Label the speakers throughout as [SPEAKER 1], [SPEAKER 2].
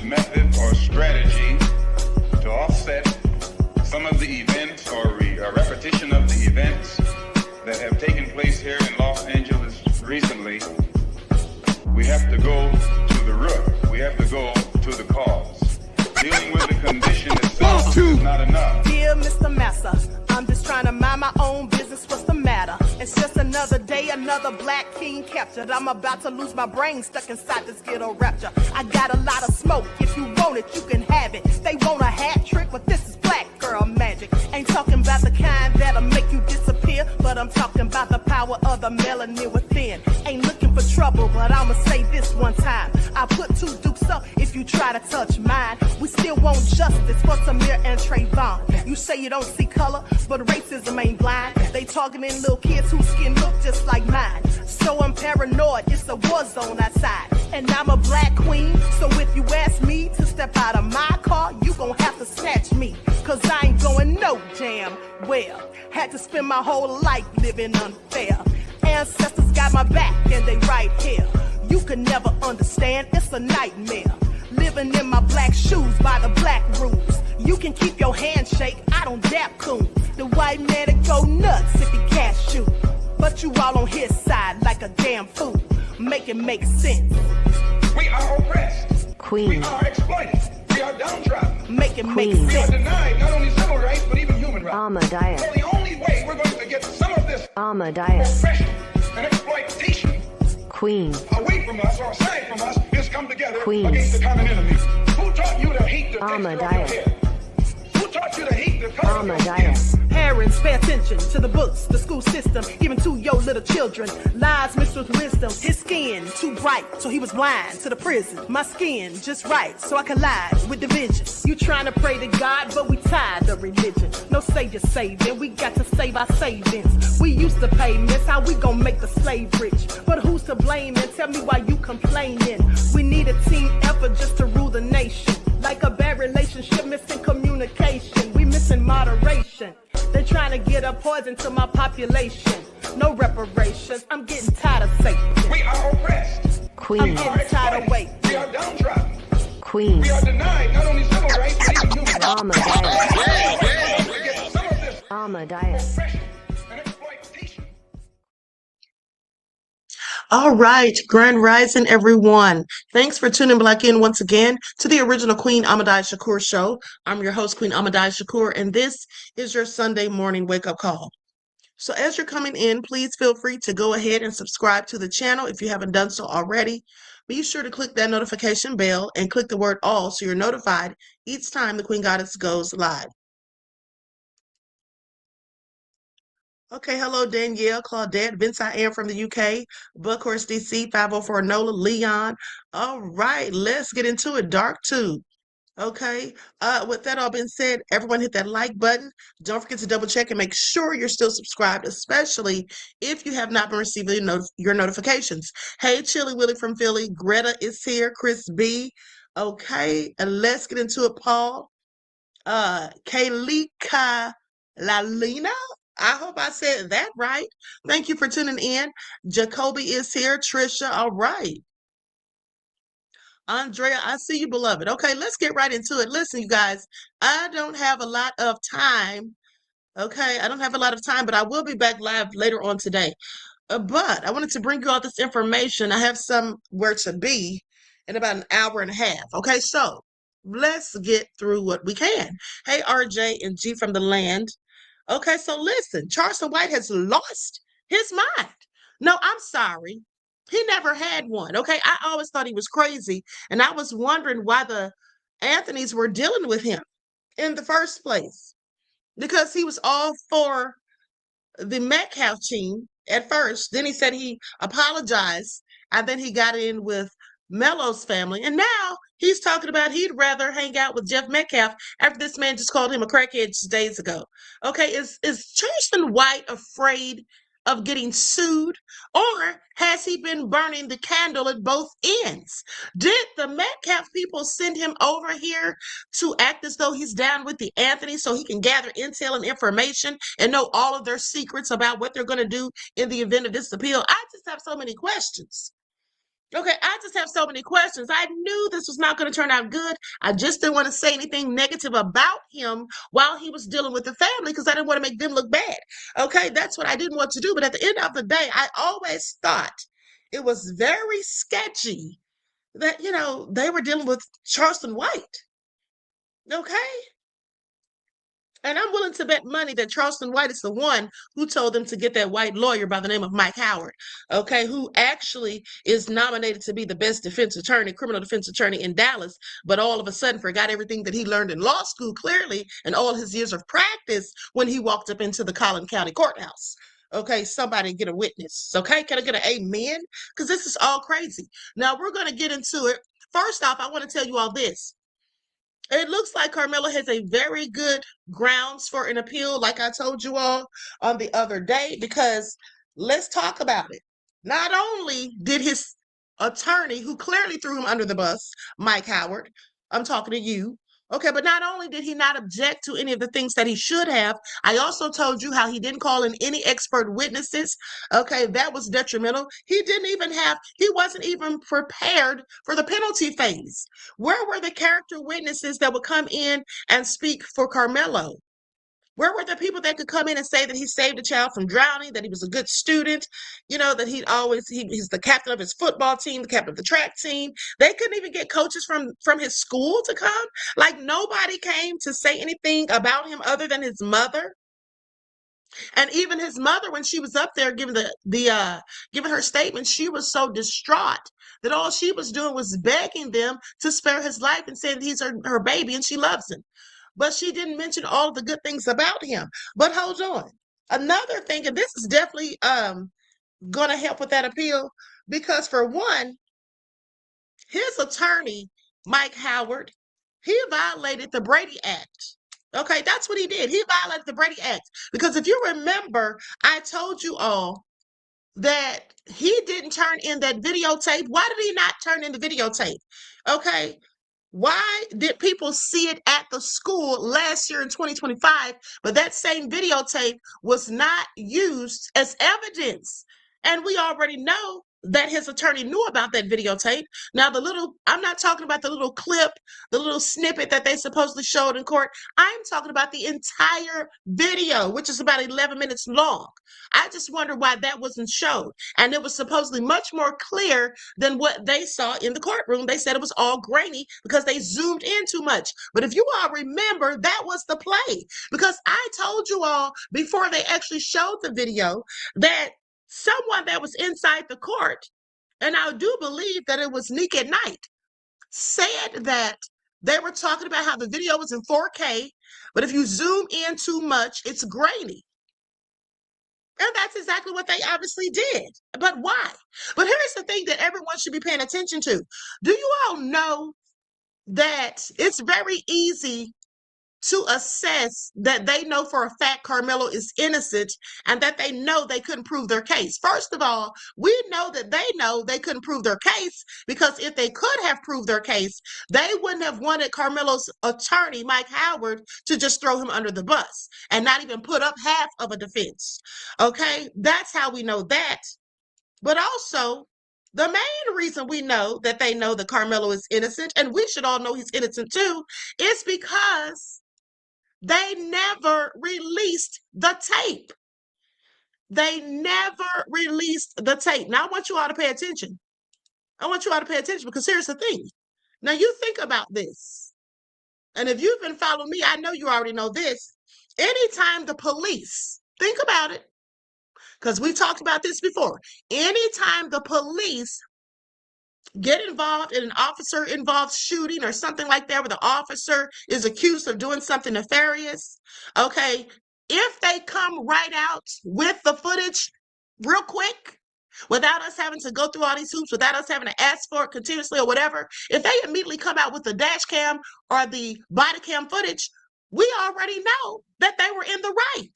[SPEAKER 1] method or strategy to offset some of the events or a repetition of the events that have taken place here in Los Angeles recently. We have to go to the root. We have to go to the cause. Dealing with the condition itself is not enough.
[SPEAKER 2] Dear Mr. Massa, I'm just trying to mind my own business. What's the matter? It's just another day, another black king captured. I'm about to lose my brain, stuck inside this ghetto rapture. I got a lot of smoke. If you want it, you can have it. They want a hat trick, but this is black girl magic. Ain't talking about the kind that'll make you disappear, but I'm talking about the power of the melanin within. Ain't looking for trouble, but I'ma say this one time. I put two dukes up if you try to touch mine. We still want justice for Samir and Trayvon. You say you don't see color, but racism ain't blind. They targeting little kids whose skin look just like mine. So I'm paranoid, it's a war zone outside. And I'm a black queen, so if you ask me to step out of my car, you gon' have to snatch me. Cause I ain't going no damn well. Had to spend my whole life living unfair. Ancestors got my back and they right here. You can never understand, it's a nightmare. Living in my black shoes by the black rules. You can keep your handshake, I don't dap coon. The white man to go nuts if he cash you. But you all on his side like a damn fool. Make it make sense.
[SPEAKER 1] We are oppressed.
[SPEAKER 3] Queen.
[SPEAKER 1] We are exploited. We are downtrodden.
[SPEAKER 2] Make it make
[SPEAKER 3] Queen.
[SPEAKER 1] We are
[SPEAKER 2] sense.
[SPEAKER 1] denied not only civil rights, but even human rights.
[SPEAKER 3] Ahmadiyyah.
[SPEAKER 1] So the only way we're going to get some of this
[SPEAKER 3] Ahmadiyyah.
[SPEAKER 1] oppression and exploitation
[SPEAKER 3] Queen.
[SPEAKER 1] away from us or aside from us is come together
[SPEAKER 3] Queen.
[SPEAKER 1] against the common enemy. Who taught you to hate the texture of your
[SPEAKER 3] Ahmadiyyah.
[SPEAKER 1] hair? Who taught you to hate the color of your skin?
[SPEAKER 3] Ahmadiyyah.
[SPEAKER 2] Parents, pay attention to the books, the school system, even to your little children. Lies mixed with wisdom. His skin too bright, so he was blind to the prison. My skin just right, so I collide with division. You trying to pray to God, but we tired of religion. No savior saving, we got to save our savings. We used to pay miss, how we gon' make the slave rich? But who's to blame, and tell me why you complaining? We need a team effort just to rule the nation. Like a bad relationship, missing communication. We missing moderation. They're trying to get a poison to my population. No reparations. I'm getting tired of Satan.
[SPEAKER 1] We are oppressed.
[SPEAKER 3] Queen.
[SPEAKER 2] I'm getting tired of waiting.
[SPEAKER 1] We are downtrodden.
[SPEAKER 3] Queen.
[SPEAKER 1] We are denied not only civil rights, but even human rights.
[SPEAKER 3] Ahmadiyyah.
[SPEAKER 1] We get some of this
[SPEAKER 3] Ahmadiyyah.
[SPEAKER 1] oppression and exploitation.
[SPEAKER 4] All right, Grand Rising, everyone. Thanks for tuning back in once again to the original Queen Ahmadiyyah Shakur show. I'm your host, Queen Ahmadiyyah Shakur, and this is your Sunday morning wake-up call. So as you're coming in, please feel free to go ahead and subscribe to the channel if you haven't done so already. Be sure to click that notification bell and click the word all so you're notified each time the Queen Goddess goes live. Okay, hello, Danielle, Claudette, Vince, I am from the UK, Buckhorse, DC, 504 NOLA, Leon. All right, let's get into it. Dark too. Okay, with that all being said, everyone hit that like button. Don't forget to double check and make sure you're still subscribed, especially if you have not been receiving your notifications. Hey, Chili Willie from Philly, Greta is here, Chris B. Okay, and let's get into it, Paul. Kaylika Lalina. I hope I said that right. Thank you for tuning in. Jacoby is here. Trisha, all right. Andrea, I see you, beloved. Okay, let's get right into it. Listen, you guys, I don't have a lot of time. Okay, I don't have a lot of time, but I will be back live later on today. But I wanted to bring you all this information. I have somewhere to be in about an hour and a half. Okay, so let's get through what we can. Hey, RJ and G from the land. Okay, so listen, Charleston White has lost his mind. No, I'm sorry. He never had one. Okay, I always thought he was crazy, and I was wondering why the Anthonys were dealing with him in the first place, because he was all for the Metcalf team at first. Then he said he apologized, and then he got in with Melo's family, and now he's talking about he'd rather hang out with Jeff Metcalf after this man just called him a crackhead just days ago. Okay, is Charleston White afraid of getting sued, or has he been burning the candle at both ends? Did the Metcalf people send him over here to act as though he's down with the Anthony so he can gather intel and information and know all of their secrets about what they're going to do in the event of this appeal? I just have so many questions. Okay, I just have so many questions. I knew this was not going to turn out good. I just didn't want to say anything negative about him while he was dealing with the family because I didn't want to make them look bad. Okay, that's what I didn't want to do. But at the end of the day, I always thought it was very sketchy that, they were dealing with Charleston White. Okay? And I'm willing to bet money that Charleston White is the one who told them to get that white lawyer by the name of Mike Howard, okay, who actually is nominated to be the best defense attorney, criminal defense attorney in Dallas, but all of a sudden forgot everything that he learned in law school clearly and all his years of practice when he walked up into the Collin County Courthouse. Okay, somebody get a witness. Okay, can I get an amen? Because this is all crazy. Now we're going to get into it. First off, I want to tell you all this. It looks like Karmelo has a very good grounds for an appeal, like I told you all on the other day, because let's talk about it. Not only did his attorney, who clearly threw him under the bus, Mike Howard, I'm talking to you, okay, but not only did he not object to any of the things that he should have, I also told you how he didn't call in any expert witnesses. Okay, that was detrimental. He wasn't even prepared for the penalty phase. Where were the character witnesses that would come in and speak for Karmelo? Where were the people that could come in and say that he saved a child from drowning, that he was a good student, that he's the captain of his football team, the captain of the track team? They couldn't even get coaches from his school to come. Like nobody came to say anything about him other than his mother. And even his mother, when she was up there giving giving her statement, she was so distraught that all she was doing was begging them to spare his life and saying he's her baby and she loves him. But she didn't mention all the good things about him. But hold on. Another thing, and this is definitely going to help with that appeal, because for one, his attorney, Mike Howard, he violated the Brady Act. Okay, that's what he did. He violated the Brady Act. Because if you remember, I told you all that he didn't turn in that videotape. Why did he not turn in the videotape? Okay, why did people see it at the school last year in 2025, but that same videotape was not used as evidence? And we already know that his attorney knew about that videotape. Now, I'm not talking about the little clip, the little snippet that they supposedly showed in court. I'm talking about the entire video, which is about 11 minutes long. I just wonder why that wasn't showed. And it was supposedly much more clear than what they saw in the courtroom. They said it was all grainy because they zoomed in too much. But if you all remember, that was the play. Because I told you all before they actually showed the video that someone that was inside the court, and I do believe that it was Nick at Night, said that they were talking about how the video was in 4K, but if you zoom in too much, it's grainy. And that's exactly what they obviously did. But why? But here's the thing that everyone should be paying attention to. Do you all know that it's very easy to assess that they know for a fact Karmelo is innocent and that they know they couldn't prove their case? First of all, we know that they know they couldn't prove their case because if they could have proved their case, they wouldn't have wanted Karmelo's attorney, Mike Howard, to just throw him under the bus and not even put up half of a defense. Okay, that's how we know that. But also, the main reason we know that they know that Karmelo is innocent, and we should all know he's innocent too, is because they never released the tape. They never released the tape. Now, I want you all to pay attention. I want you all to pay attention because here's the thing. Now, you think about this. And if you've been following me, I know you already know this. Anytime the police, think about it, because we've talked about this before. Anytime the police get involved in an officer-involved shooting or something like that where the officer is accused of doing something nefarious, okay, if they come right out with the footage real quick, without us having to go through all these hoops, without us having to ask for it continuously or whatever, if they immediately come out with the dash cam or the body cam footage, we already know that they were in the right.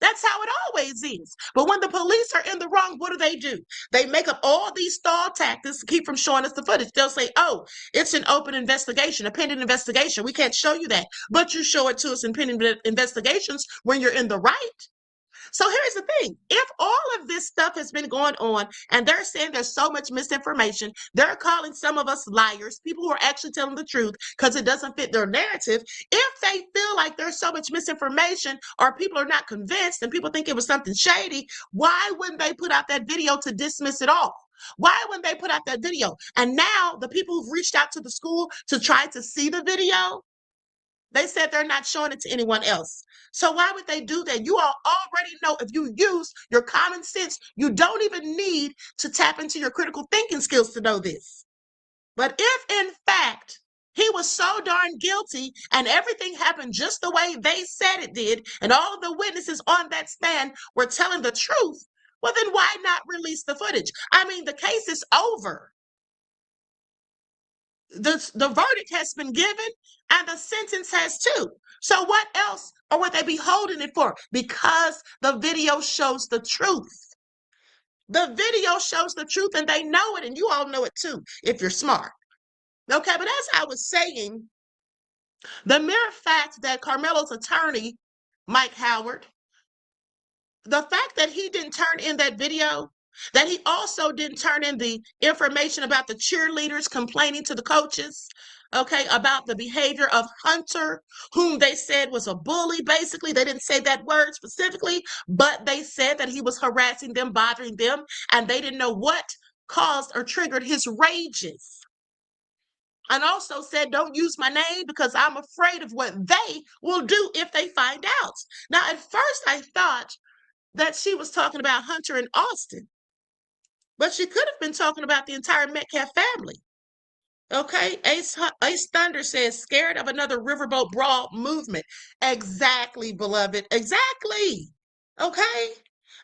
[SPEAKER 4] That's how it always is. But when the police are in the wrong, what do? They make up all these stall tactics to keep from showing us the footage. They'll say, oh, it's an open investigation, a pending investigation. We can't show you that. But you show it to us in pending investigations when you're in the right. So here's the thing. If all of this stuff has been going on and they're saying there's so much misinformation, they're calling some of us liars, people who are actually telling the truth because it doesn't fit their narrative. If they feel like there's so much misinformation or people are not convinced and people think it was something shady, why wouldn't they put out that video to dismiss it all? Why wouldn't they put out that video? And now the people who've reached out to the school to try to see the video, they said they're not showing it to anyone else. So why would they do that? You all already know if you use your common sense, you don't even need to tap into your critical thinking skills to know this. But if in fact he was so darn guilty and everything happened just the way they said it did, and all of the witnesses on that stand were telling the truth, well, then why not release the footage? I mean, the case is over. The verdict has been given and the sentence has too. So what else or would they be holding it for? Because the video shows the truth. The video shows the truth and they know it, and you all know it too if you're smart. Okay, but as I was saying, the mere fact that Karmelo's attorney, Mike Howard, the fact that he didn't turn in that video, that he also didn't turn in the information about the cheerleaders complaining to the coaches, okay, about the behavior of Hunter, whom they said was a bully, basically. They didn't say that word specifically, but they said that he was harassing them, bothering them, and they didn't know what caused or triggered his rages. And also said, don't use my name because I'm afraid of what they will do if they find out. Now, at first I thought that she was talking about Hunter and Austin, but she could have been talking about the entire Metcalf family. Okay, Ace Thunder says, scared of another riverboat brawl movement. Exactly, beloved, exactly. Okay,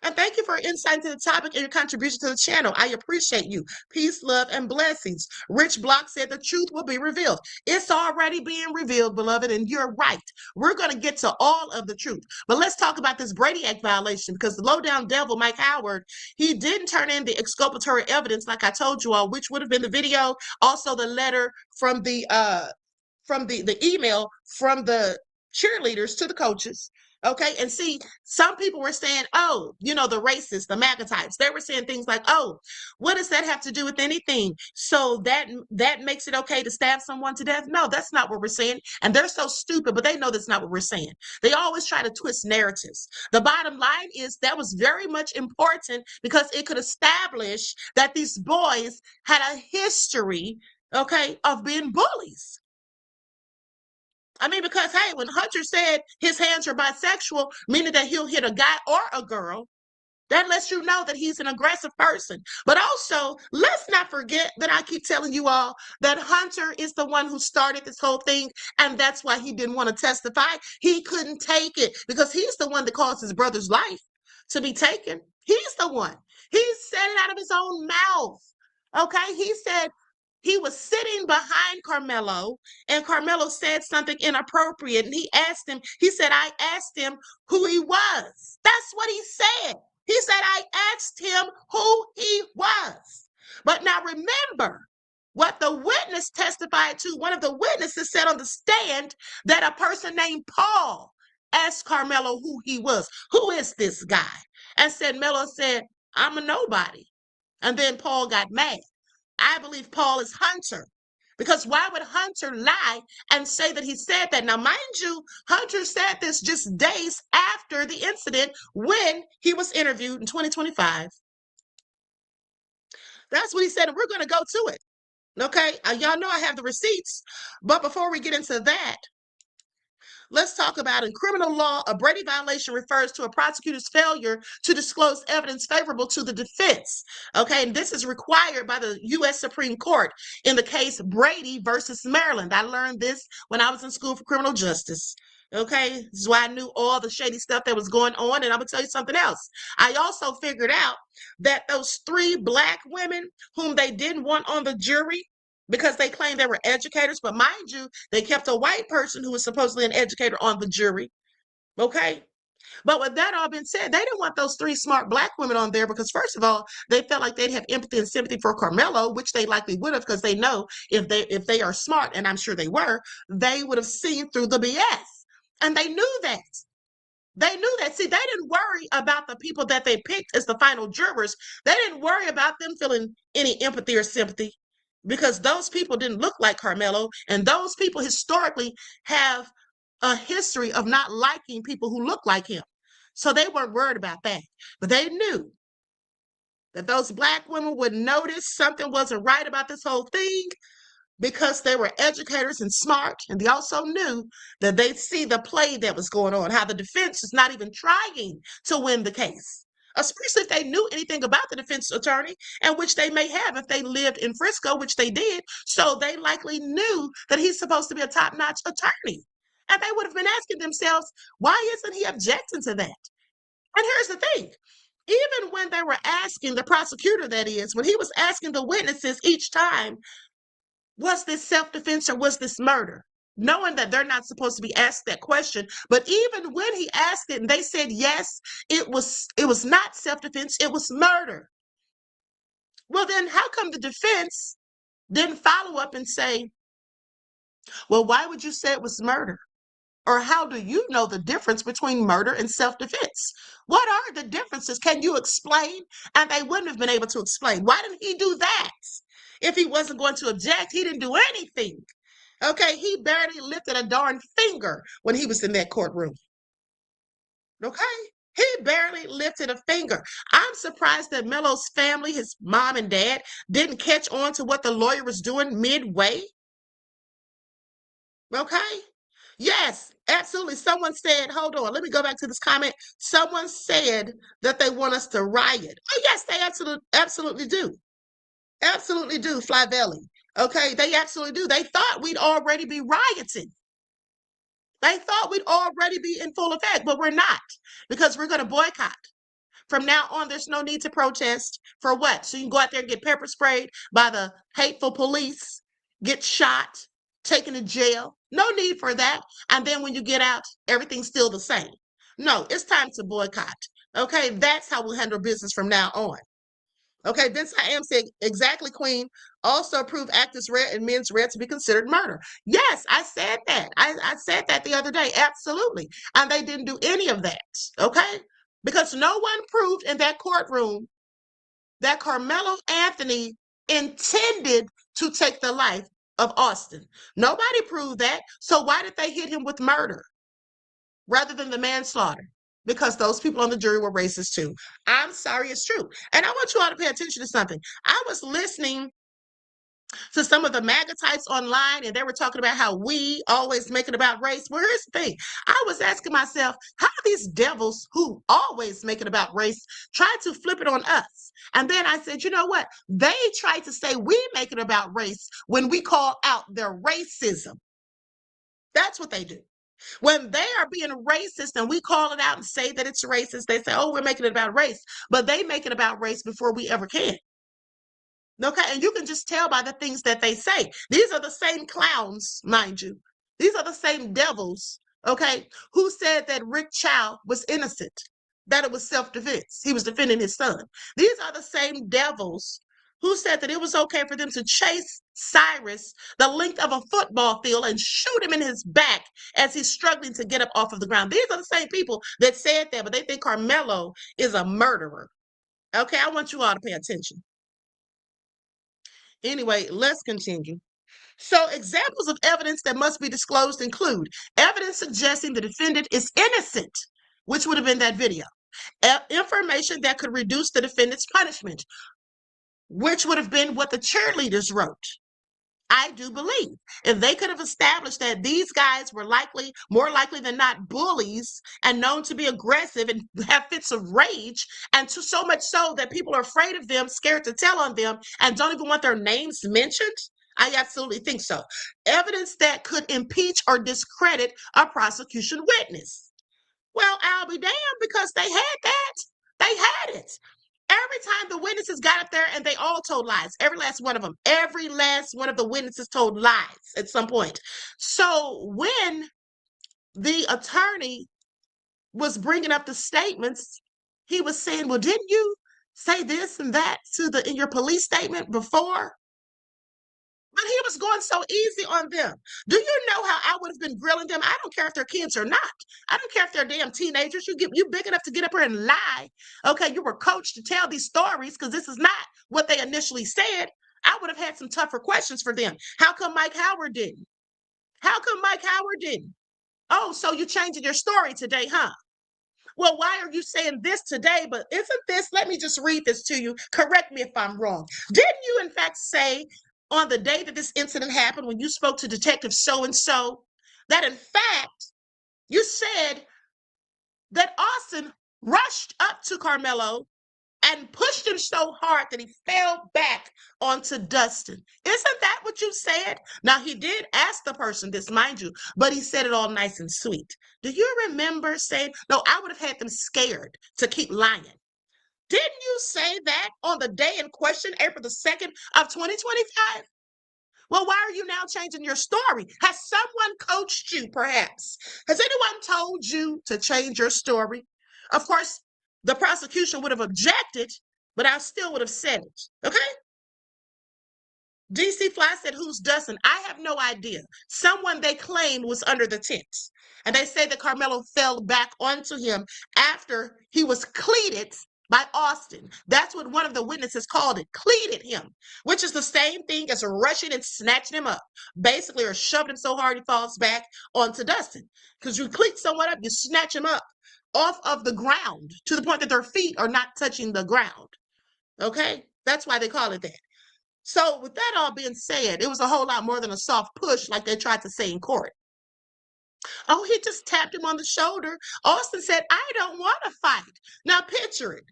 [SPEAKER 4] and thank you for your insight into the topic and your contribution to the channel. I appreciate you. Peace, love, and blessings. Rich Block said the truth will be revealed. It's already being revealed, beloved, and you're right. We're going to get to all of the truth. But let's talk about this Brady Act violation, because the low-down devil, Mike Howard, he didn't turn in the exculpatory evidence like I told you all, which would have been the video, also the letter from the email from the cheerleaders to the coaches. Okay, and see, some people were saying, oh, you know, the racists, the MAGA types, they were saying things like, oh, what does that have to do with anything? So that makes it okay to stab someone to death? No, that's not what we're saying. And they're so stupid, but they know that's not what we're saying. They always try to twist narratives. The bottom line is that was very much important because it could establish that these boys had a history, okay, of being bullies. I mean, because, hey, when Hunter said his hands are bisexual, meaning that he'll hit a guy or a girl, that lets you know that he's an aggressive person. But also, let's not forget that I keep telling you all that Hunter is the one who started this whole thing, and that's why he didn't want to testify. He couldn't take it because he's the one that caused his brother's life to be taken. He's the one. He said it out of his own mouth. Okay, he said he was sitting behind Karmelo, and Karmelo said something inappropriate. And he said, I asked him who he was. That's what he said. He said, I asked him who he was. But now remember what the witness testified to. One of the witnesses said on the stand that a person named Paul asked Karmelo who he was. Who is this guy? And Melo said, I'm a nobody. And then Paul got mad. I believe Paul is Hunter, because why would Hunter lie and say that he said that? Now, mind you, Hunter said this just days after the incident when he was interviewed in 2025. That's what he said, and we're going to go to it. Okay, y'all know I have the receipts, but before we get into that, let's talk about in criminal law, a Brady violation refers to a prosecutor's failure to disclose evidence favorable to the defense. Okay, and this is required by the U.S. Supreme Court in the case Brady versus Maryland. I learned this when I was in school for criminal justice. Okay, this is why I knew all the shady stuff that was going on. And I'm going to tell you something else. I also figured out that those 3 Black women whom they didn't want on the jury, because they claimed they were educators, but mind you, they kept a white person who was supposedly an educator on the jury, okay? But with that all being said, they didn't want those 3 smart Black women on there because, first of all, they felt like they'd have empathy and sympathy for Karmelo, which they likely would have, because they know if they are smart, and I'm sure they were, they would have seen through the BS. And they knew that. They knew that. See, they didn't worry about the people that they picked as the final jurors. They didn't worry about them feeling any empathy or sympathy because those people didn't look like Karmelo. And those people historically have a history of not liking people who look like him. So they weren't worried about that. But they knew that those Black women would notice something wasn't right about this whole thing because they were educators and smart, and they also knew that they'd see the play that was going on, how the defense is not even trying to win the case, especially if they knew anything about the defense attorney, and which they may have if they lived in Frisco, which they did. So they likely knew that he's supposed to be a top-notch attorney. And they would have been asking themselves, why isn't he objecting to that? And here's the thing. Even when they were asking the prosecutor, that is, when he was asking the witnesses each time, was this self-defense or was this murder? Knowing that they're not supposed to be asked that question, but even when he asked it and they said yes, it was not self-defense, it was murder. Well, then how come the defense didn't follow up and say, well, why would you say it was murder? Or how do you know the difference between murder and self-defense? What are the differences? Can you explain? And they wouldn't have been able to explain. Why didn't he do that? If he wasn't going to object, he didn't do anything. Okay, he barely lifted a darn finger when he was in that courtroom. Okay, he barely lifted a finger. I'm surprised that Melo's family, his mom and dad, didn't catch on to what the lawyer was doing midway. Okay, yes, absolutely. Someone said, hold on, let me go back to this comment. Someone said that they want us to riot. Oh, yes, they absolutely do. Absolutely do, Flavelli. Okay, they absolutely do. They thought we'd already be rioting. They thought we'd already be in full effect, but we're not, because we're going to boycott. From now on, there's no need to protest. For what? So you can go out there and get pepper sprayed by the hateful police, get shot, taken to jail. No need for that. And then when you get out, everything's still the same. No, it's time to boycott. Okay, that's how we'll handle business from now on. Okay, Vince I am saying exactly, Queen. Also approved actors red and men's red to be considered murder. Yes, I said that. I said that the other day. Absolutely. And they didn't do any of that. Okay? Because no one proved in that courtroom that Karmelo Anthony intended to take the life of Austin. Nobody proved that. So why did they hit him with murder rather than the manslaughter? Because those people on the jury were racist too. I'm sorry, it's true. And I want you all to pay attention to something. I was listening to some of the MAGA types online, and they were talking about how we always make it about race. Well, here's the thing. I was asking myself, how do these devils who always make it about race try to flip it on us? And then I said, you know what? They try to say we make it about race when we call out their racism. That's what they do. When they are being racist and we call it out and say that it's racist, they say, oh, we're making it about race. But they make it about race before we ever can. Okay, and you can just tell by the things that they say. These are the same clowns, mind you. These are the same devils, okay, who said that Rick Chow was innocent, that it was self-defense. He was defending his son. These are the same devils who said that it was okay for them to chase Cyrus the length of a football field and shoot him in his back as he's struggling to get up off of the ground. These are the same people that said that, but they think Karmelo is a murderer. Okay, I want you all to pay attention. Anyway, let's continue. So examples of evidence that must be disclosed include evidence suggesting the defendant is innocent, which would have been that video. Information that could reduce the defendant's punishment, which would have been what the cheerleaders wrote. I do believe if they could have established that these guys were more likely than not, bullies and known to be aggressive and have fits of rage, and to so much so that people are afraid of them, scared to tell on them, and don't even want their names mentioned, I absolutely think so. Evidence that could impeach or discredit a prosecution witness. Well, I'll be damned, because they had that. They had it. Every time the witnesses got up there and they all told lies, every last one of them, every last one of the witnesses told lies at some point. So when the attorney was bringing up the statements, he was saying, well, didn't you say this and that in your police statement before? But he was going so easy on them. Do you know how I would would have been grilling them. I don't care if they're kids or not. I don't care if they're damn teenagers. You big enough to get up here and lie. Okay, you were coached to tell these stories because this is not what they initially said. I would have had some tougher questions for them. How come Mike Howard didn't? How come Mike Howard didn't? Oh, so you changing your story today, huh? Well, why are you saying this today? But isn't this, let me just read this to you. Correct me if I'm wrong. Didn't you, in fact, say on the day that this incident happened, when you spoke to Detective so-and-so, that in fact, you said that Austin rushed up to Karmelo and pushed him so hard that he fell back onto Dustin. Isn't that what you said? Now, he did ask the person this, mind you, but he said it all nice and sweet. Do you remember saying, no, I would have had them scared to keep lying. Didn't you say that on the day in question, April the 2nd of 2025? Well, why are you now changing your story? Has someone coached you, perhaps? Has anyone told you to change your story? Of course, the prosecution would have objected, but I still would have said it. Okay? DC Fly said, who's Dustin? I have no idea. Someone they claimed was under the tent. And they say that Karmelo fell back onto him after he was cleated by Austin. That's what one of the witnesses called it, cleated him, which is the same thing as rushing and snatching him up, basically, or shoving him so hard he falls back onto Dustin. Because you cleat someone up, you snatch him up off of the ground to the point that their feet are not touching the ground. Okay? That's why they call it that. So with that all being said, it was a whole lot more than a soft push like they tried to say in court. Oh, he just tapped him on the shoulder. Austin said, I don't want to fight. Now picture it.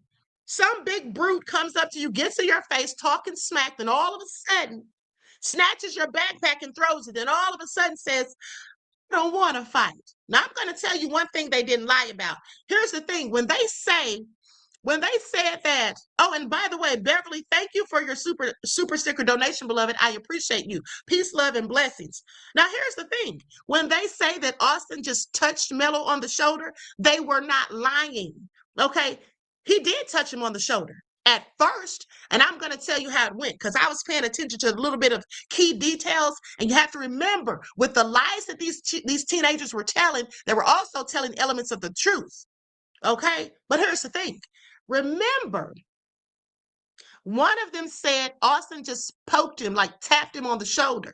[SPEAKER 4] Some big brute comes up to you, gets in your face, talking smack, then all of a sudden snatches your backpack and throws it, and all of a sudden says, I don't want to fight. Now, I'm going to tell you one thing they didn't lie about. Here's the thing. When they said that, oh, and by the way, Beverly, thank you for your super sticker donation, beloved. I appreciate you. Peace, love, and blessings. Now, here's the thing. When they say that Austin just touched Melo on the shoulder, they were not lying. Okay? He did touch him on the shoulder at first, and I'm going to tell you how it went because I was paying attention to a little bit of key details, and you have to remember, with the lies that these teenagers were telling, they were also telling elements of the truth, okay? But here's the thing. Remember, one of them said Austin just poked him, like tapped him on the shoulder.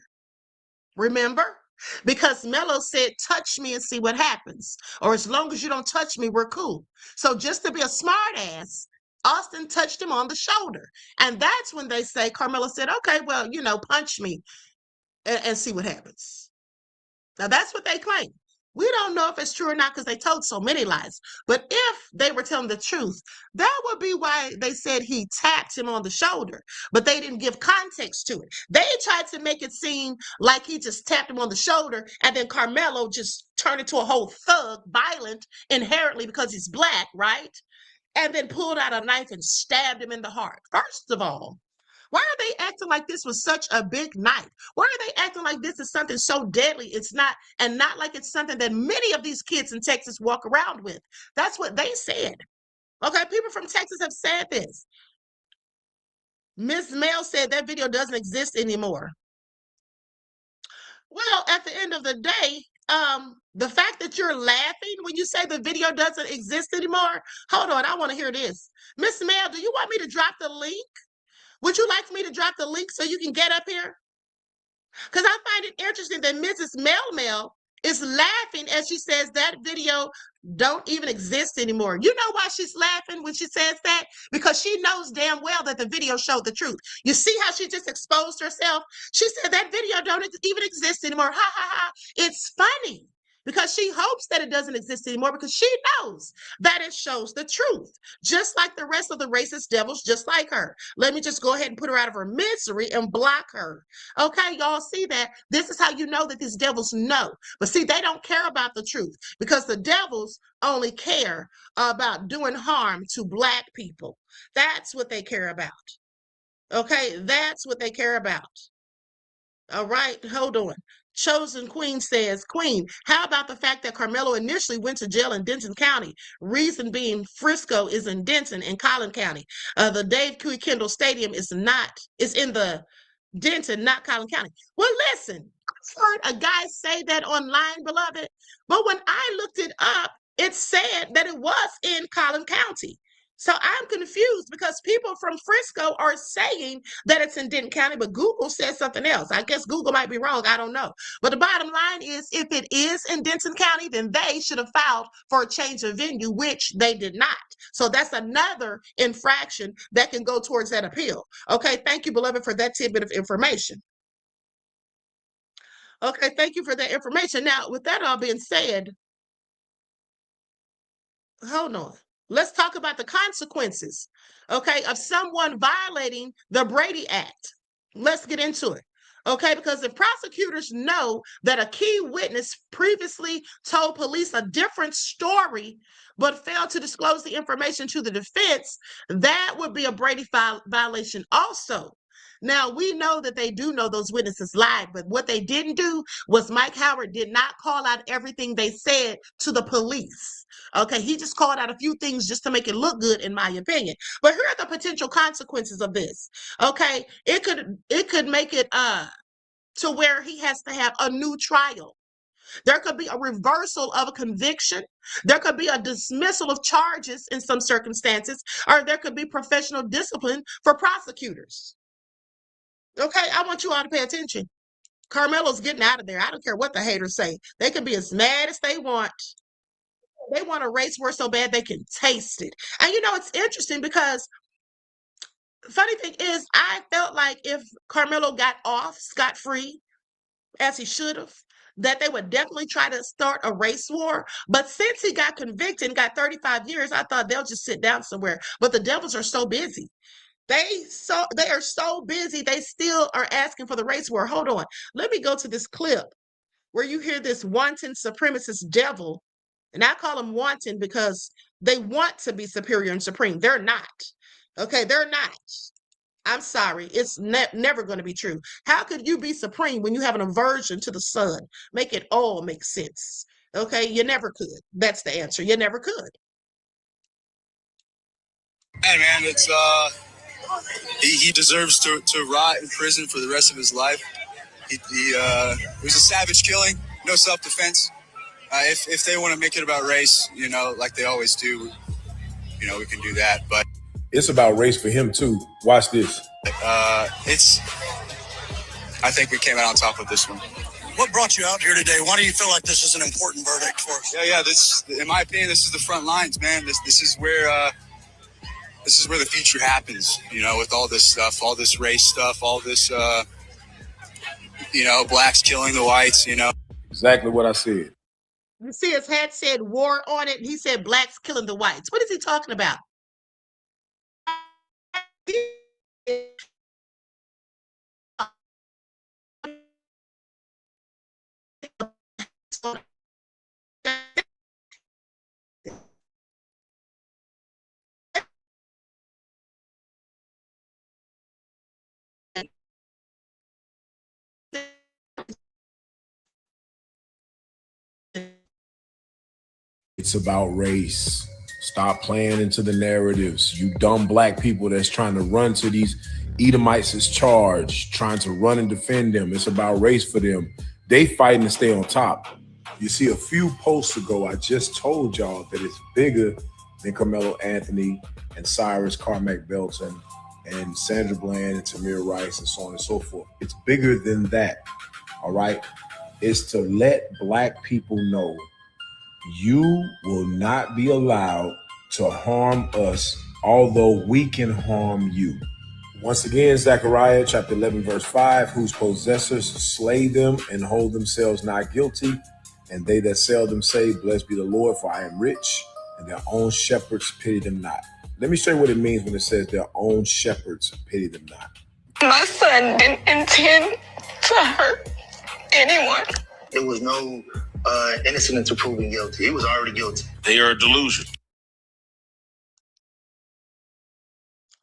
[SPEAKER 4] Remember? Because Melo said, touch me and see what happens. Or as long as you don't touch me, we're cool. So just to be a smart ass, Austin touched him on the shoulder. And that's when they say, Karmelo said, okay, well, punch me and see what happens. Now, that's what they claim. We don't know if it's true or not because they told so many lies. But if they were telling the truth, that would be why they said he tapped him on the shoulder. But they didn't give context to it. They tried to make it seem like he just tapped him on the shoulder and then Karmelo just turned into a whole thug, violent, inherently because he's black, right? And then pulled out a knife and stabbed him in the heart. First of all, why are they acting like this was such a big knife? Why are they acting like this is something so deadly? It's not, and not like it's something that many of these kids in Texas walk around with. That's what they said. Okay, people from Texas have said this. Ms. Mel said that video doesn't exist anymore. Well, at the end of the day, the fact that you're laughing when you say the video doesn't exist anymore, hold on, I want to hear this. Miss Mel, do you want me to drop the link? Would you like me to drop the link so you can get up here? Because I find it interesting that Mrs. Mel is laughing as she says that video don't even exist anymore. You know why she's laughing when she says that? Because she knows damn well that the video showed the truth. You see how she just exposed herself? She said that video don't even exist anymore. Ha, ha, ha. It's funny. Because she hopes that it doesn't exist anymore because she knows that it shows the truth, just like the rest of the racist devils, just like her. Let me just go ahead and put her out of her misery and block her. Okay, y'all see that? This is how you know that these devils know. But see, they don't care about the truth because the devils only care about doing harm to black people. That's what they care about. Okay, that's what they care about. All right, hold on. Chosen Queen says, Queen, how about the fact that Karmelo initially went to jail in Denton County? Reason being, Frisco is in Denton and Collin County. The Dave Q. Kendall Stadium is in the Denton, not Collin County. Well, listen, heard a guy say that online, beloved. But when I looked it up, it said that it was in Collin County. So I'm confused because people from Frisco are saying that it's in Denton County, but Google says something else. I guess Google might be wrong. I don't know. But the bottom line is, if it is in Denton County, then they should have filed for a change of venue, which they did not. So that's another infraction that can go towards that appeal. Okay, thank you, beloved, for that tidbit of information. Okay, thank you for that information. Now, with that all being said, hold on. Let's talk about the consequences, okay, of someone violating the Brady Act. Let's get into it, okay, because if prosecutors know that a key witness previously told police a different story but failed to disclose the information to the defense, that would be a Brady violation also. Now, we know that they do know those witnesses lied, but what they didn't do was Mike Howard did not call out everything they said to the police. Okay, he just called out a few things just to make it look good, in my opinion. But here are the potential consequences of this. Okay, it could make it to where he has to have a new trial. There could be a reversal of a conviction. There could be a dismissal of charges in some circumstances, or there could be professional discipline for prosecutors. Okay, I want you all to pay attention. Karmelo's getting out of there. I don't care what the haters say. They can be as mad as they want. They want a race war so bad they can taste it. And you know, it's interesting because funny thing is, I felt like if Karmelo got off scot-free, as he should have, that they would definitely try to start a race war. But since he got convicted and got 35 years, I thought they'll just sit down somewhere. But the devils are so busy. They are so busy, they still are asking for the race war. Hold on. Let me go to this clip where you hear this wanton supremacist devil. And I call them wanton because they want to be superior and supreme. They're not. Okay, they're not. I'm sorry. It's never going to be true. How could you be supreme when you have an aversion to the sun? Make it all make sense. Okay, you never could. That's the answer. You never could.
[SPEAKER 5] Hey man, it's he deserves to rot in prison for the rest of his life. It was a savage killing, no self-defense. If they want to make it about race, you know, like they always do, you know, we can do that. But
[SPEAKER 6] it's about race for him too. Watch this.
[SPEAKER 5] I think we came out on top with this one.
[SPEAKER 7] What brought you out here today? Why do you feel like this is an important verdict for us?
[SPEAKER 5] Yeah. This, in my opinion, this is the front lines, man. This is where the future happens. You know, with all this stuff, all this race stuff, all this, you know, blacks killing the whites. You know,
[SPEAKER 6] exactly what I said.
[SPEAKER 4] You see, his hat said war on it, and he said blacks killing the whites. What is he talking about?
[SPEAKER 6] It's about race. Stop playing into the narratives. You dumb black people that's trying to run to these Edomites' charge, trying to run and defend them. It's about race for them. They fighting to stay on top. You see, a few posts ago, I just told y'all that it's bigger than Carmelo Anthony and Cyrus Carmack Belton and Sandra Bland and Tamir Rice and so on and so forth. It's bigger than that, all right? It's to let black people know you will not be allowed to harm us, although we can harm you. Once again, Zechariah chapter 11, verse 5, whose possessors slay them and hold themselves not guilty, and they that sell them say, blessed be the Lord, for I am rich, and their own shepherds pity them not. Let me show you what it means when it says their own shepherds pity them not.
[SPEAKER 8] My son didn't intend to hurt anyone.
[SPEAKER 9] There was no innocent until proven guilty. He was already guilty.
[SPEAKER 10] They are a delusion.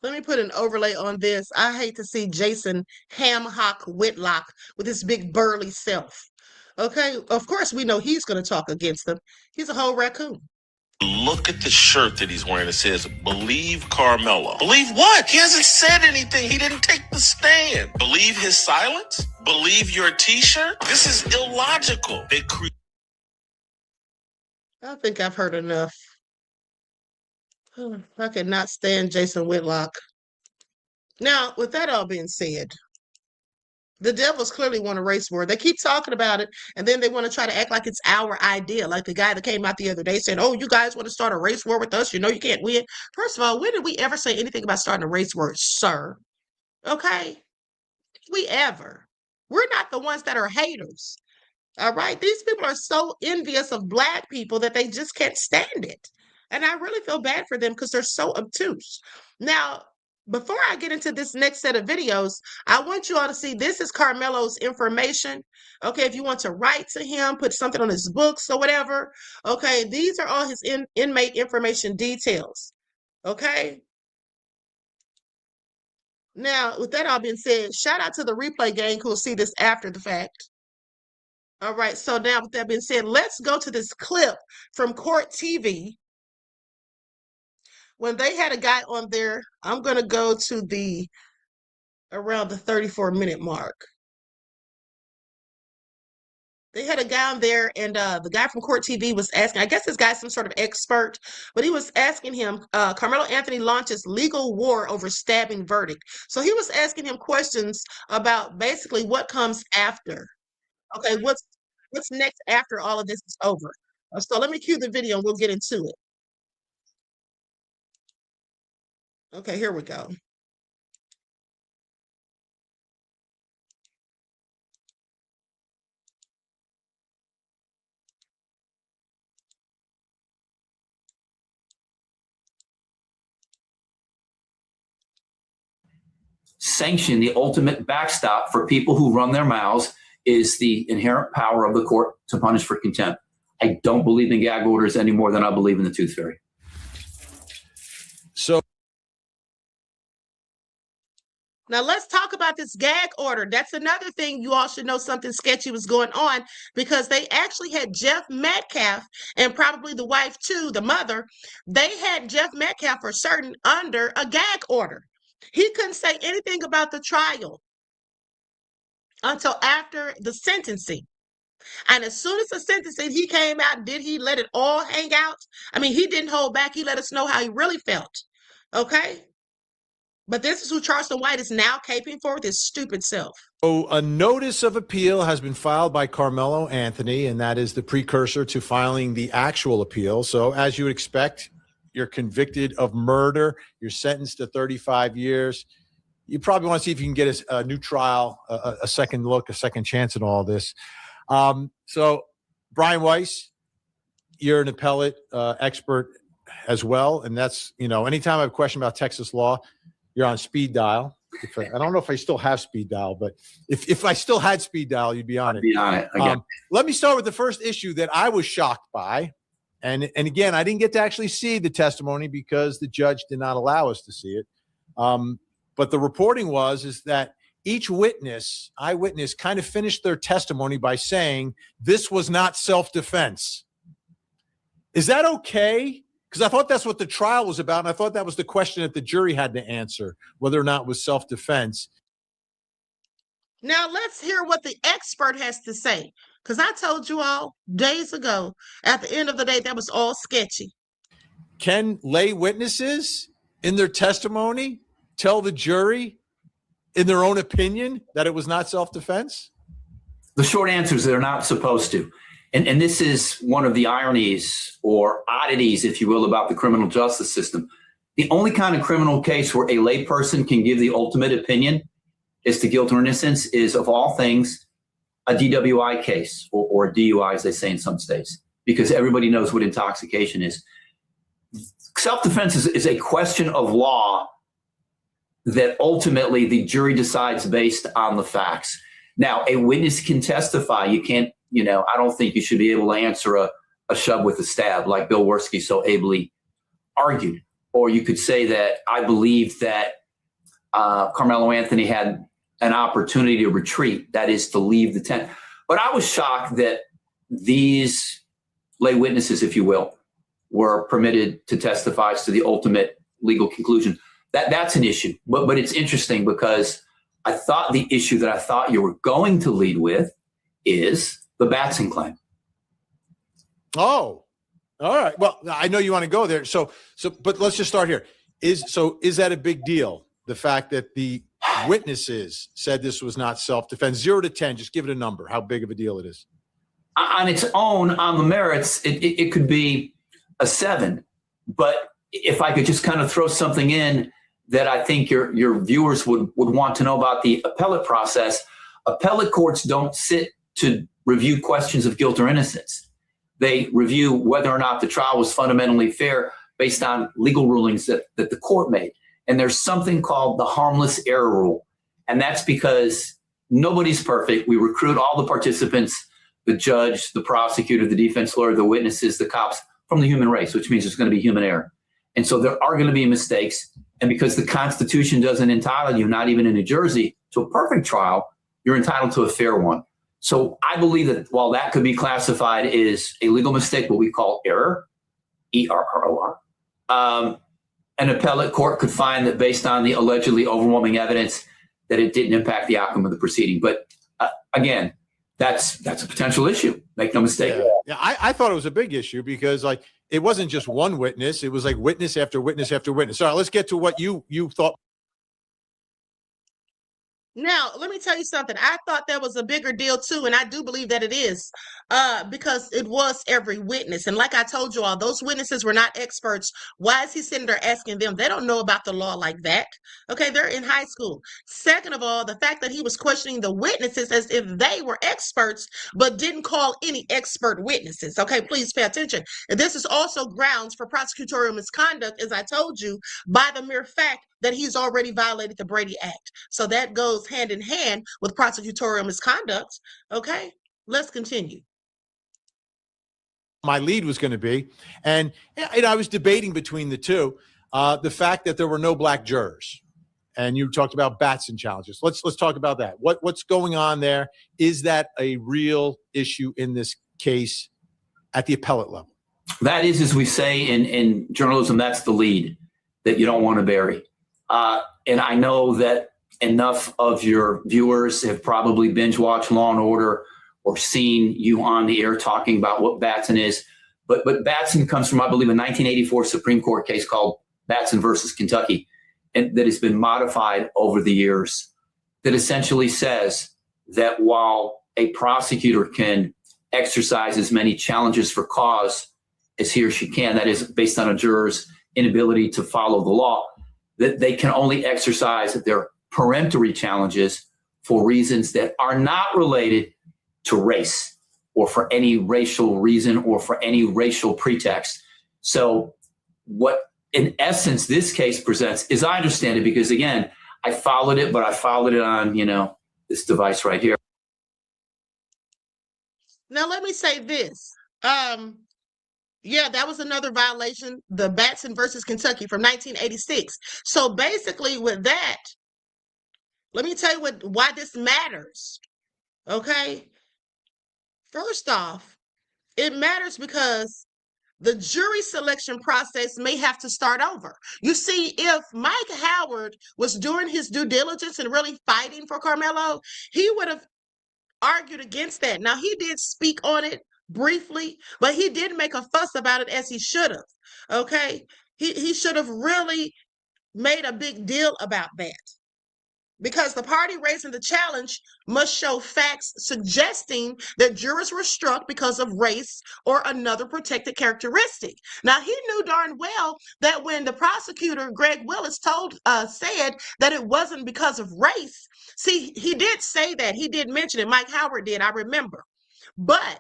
[SPEAKER 4] Let me put an overlay on this. I hate to see Jason Hamhock Whitlock with his big burly self. Okay, of course we know he's going to talk against them. He's a whole raccoon.
[SPEAKER 10] Look at the shirt that he's wearing. It says, "Believe Karmelo." Believe what? He hasn't said anything. He didn't take the stand. Believe his silence? Believe your t-shirt? This is illogical.
[SPEAKER 4] I think I've heard enough. I cannot stand Jason Whitlock. Now, with that all being said, the Devils clearly want a race war. They keep talking about it, and then they want to try to act like it's our idea. Like the guy that came out the other day said, "Oh, you guys want to start a race war with us? You know you can't win." First of all, when did we ever say anything about starting a race war, sir? Okay? Did we ever? We're not the ones that are haters. All right? These people are so envious of Black people that they just can't stand it. And I really feel bad for them because they're so obtuse. Now, before I get into this next set of videos, I want you all to see this is Karmelo's information. Okay, if you want to write to him, put something on his books or whatever. Okay, these are all his inmate information details. Okay. Now, with that all being said, shout out to the replay gang who will see this after the fact. All right, so now with that being said, let's go to this clip from Court TV. When they had a guy on there, I'm going to go to around the 34-minute mark. They had a guy on there, and the guy from Court TV was asking, I guess this guy's some sort of expert, but he was asking him, Karmelo Anthony launches legal war over stabbing verdict. So he was asking him questions about basically what comes after. Okay, what's next after all of this is over? So let me cue the video and we'll get into it. Okay, here we go.
[SPEAKER 11] Sanction, the ultimate backstop for people who run their mouths, is the inherent power of the court to punish for contempt. I don't believe in gag orders any more than I believe in the tooth fairy.
[SPEAKER 6] So
[SPEAKER 4] now let's talk about this gag order. That's another thing you all should know something sketchy was going on, because they actually had Jeff Metcalf, and probably the wife too, the mother, they had Jeff Metcalf for certain under a gag order. He couldn't say anything about the trial until after the sentencing. And as soon as the sentencing, he came out, did he let it all hang out? I mean, he didn't hold back. He let us know how he really felt. Okay? But this is who Charleston White is now caping for with his stupid self.
[SPEAKER 12] So a notice of appeal has been filed by Karmelo Anthony, and that is the precursor to filing the actual appeal. So as you would expect, you're convicted of murder. You're sentenced to 35 years. You probably want to see if you can get a new trial, a second look, a second chance at all this. So Brian Weiss, you're an appellate expert as well. And that's, you know, anytime I have a question about Texas law, you're on speed dial. I don't know if I still have speed dial, but if I still had speed dial, you'd be on it.
[SPEAKER 11] I'd be on it again.
[SPEAKER 12] Let me start with the first issue that I was shocked by. And again, I didn't get to actually see the testimony because the judge did not allow us to see it. But the reporting is that each eyewitness kind of finished their testimony by saying this was not self-defense. Is that okay? Because I thought that's what the trial was about, and I thought that was the question that the jury had to answer, whether or not it was self-defense.
[SPEAKER 4] Now let's hear what the expert has to say. Because I told you all days ago, at the end of the day, that was all sketchy.
[SPEAKER 12] Can lay witnesses in their testimony tell the jury, in their own opinion, that it was not self-defense?
[SPEAKER 11] The short answer is they're not supposed to. And this is one of the ironies or oddities, if you will, about the criminal justice system. The only kind of criminal case where a layperson can give the ultimate opinion as to guilt or innocence is, of all things, a DWI case or a DUI, as they say in some states, because everybody knows what intoxication is. Self-defense is a question of law that ultimately the jury decides based on the facts. Now, a witness can testify. You can't, I don't think you should be able to answer a shove with a stab like Bill Worski so ably argued. Or you could say that I believe that Karmelo Anthony had an opportunity to retreat, that is to leave the tent. But I was shocked that these lay witnesses, if you will, were permitted to testify as to the ultimate legal conclusion. That's an issue. But it's interesting because I thought the issue that I thought you were going to lead with is the Batson claim.
[SPEAKER 12] Oh, all right. Well, I know you want to go there. But let's just start here. Is that a big deal? The fact that the witnesses said this was not self-defense, 0 to 10, just give it a number, how big of a deal it is.
[SPEAKER 11] On its own, on the merits, it could be a 7. But if I could just kind of throw something in that I think your viewers would want to know about the appellate process, appellate courts don't sit to review questions of guilt or innocence. They review whether or not the trial was fundamentally fair based on legal rulings that the court made. And there's something called the harmless error rule. And that's because nobody's perfect. We recruit all the participants, the judge, the prosecutor, the defense lawyer, the witnesses, the cops, from the human race, which means there's going to be human error. And so there are going to be mistakes. And because the Constitution doesn't entitle you, not even in New Jersey, to a perfect trial, you're entitled to a fair one. So I believe that while that could be classified as a legal mistake, what we call error, ERROR, an appellate court could find that based on the allegedly overwhelming evidence that it didn't impact the outcome of the proceeding. But again, that's a potential issue. Make no mistake.
[SPEAKER 12] Yeah, I thought it was a big issue because like it wasn't just one witness; it was like witness after witness after witness. All right, let's get to what you thought.
[SPEAKER 4] Now, let me tell you something. I thought that was a bigger deal too, and I do believe that it is, because it was every witness. And like I told you all, those witnesses were not experts. Why is he sitting there asking them? They don't know about the law like that. Okay, they're in high school. Second of all, the fact that he was questioning the witnesses as if they were experts, but didn't call any expert witnesses. Okay, please pay attention. And this is also grounds for prosecutorial misconduct, as I told you, by the mere fact that he's already violated the Brady Act. So that goes hand in hand with prosecutorial misconduct. Okay, let's continue.
[SPEAKER 12] My lead was going to be, and I was debating between the two. The fact that there were no black jurors, and you talked about Batson challenges. Let's talk about that. What's going on there? Is that a real issue in this case at the appellate level?
[SPEAKER 11] That is, as we say in journalism, that's the lead that you don't want to bury. And I know that enough of your viewers have probably binge watched Law and Order or seen you on the air talking about what Batson is. But Batson comes from, I believe, a 1984 Supreme Court case called Batson versus Kentucky, and that has been modified over the years, that essentially says that while a prosecutor can exercise as many challenges for cause as he or she can, that is based on a juror's inability to follow the law, that they can only exercise their peremptory challenges for reasons that are not related to race or for any racial reason or for any racial pretext. So what, in essence, this case presents, as I understand it, because again, I followed it, but I followed it on, this device right here.
[SPEAKER 4] Now, let me say this. Yeah, that was another violation, the Batson versus Kentucky from 1986. So basically with that, let me tell you why this matters, okay? First off, it matters because the jury selection process may have to start over. You see, if Mike Howard was doing his due diligence and really fighting for Karmelo, he would have argued against that. Now, he did speak on it briefly, but he didn't make a fuss about it as he should have. Okay, he should have really made a big deal about that, because the party raising the challenge must show facts suggesting that jurors were struck because of race or another protected characteristic. Now, he knew darn well that when the prosecutor, Greg Willis, said that it wasn't because of race, see, he did say that. He did mention it. Mike Howard did, I remember. But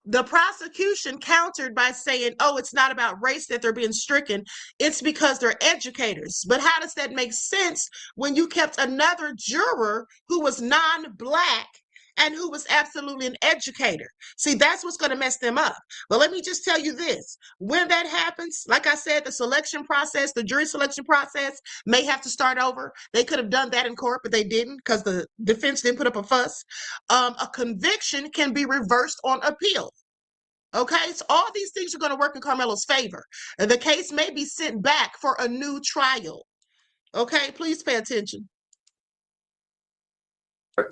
[SPEAKER 4] the prosecution countered by saying, oh, it's not about race that they're being stricken. It's because they're educators. But how does that make sense when you kept another juror who was non-Black and who was absolutely an educator? See, that's what's going to mess them up. But let me just tell you this. When that happens, like I said, the selection process, the jury selection process may have to start over. They could have done that in court, but they didn't because the defense didn't put up a fuss. A conviction can be reversed on appeal. Okay, so all these things are going to work in Karmelo's favor. And the case may be sent back for a new trial. Okay, please pay attention.
[SPEAKER 11] Is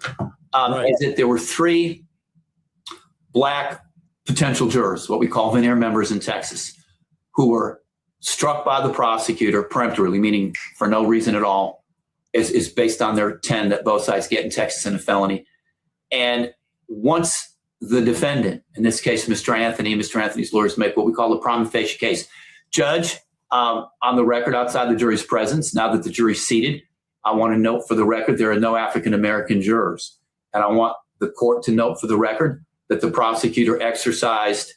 [SPEAKER 11] that there were 3 black potential jurors, what we call veneer members in Texas, who were struck by the prosecutor peremptorily, meaning for no reason at all, is based on their 10 that both sides get in Texas in a felony. And once the defendant, in this case, Mr. Anthony's lawyers make what we call a prima facie case. Judge, on the record outside the jury's presence, now that the jury's seated, I want to note for the record there are no African-American jurors. And I want the court to note for the record that the prosecutor exercised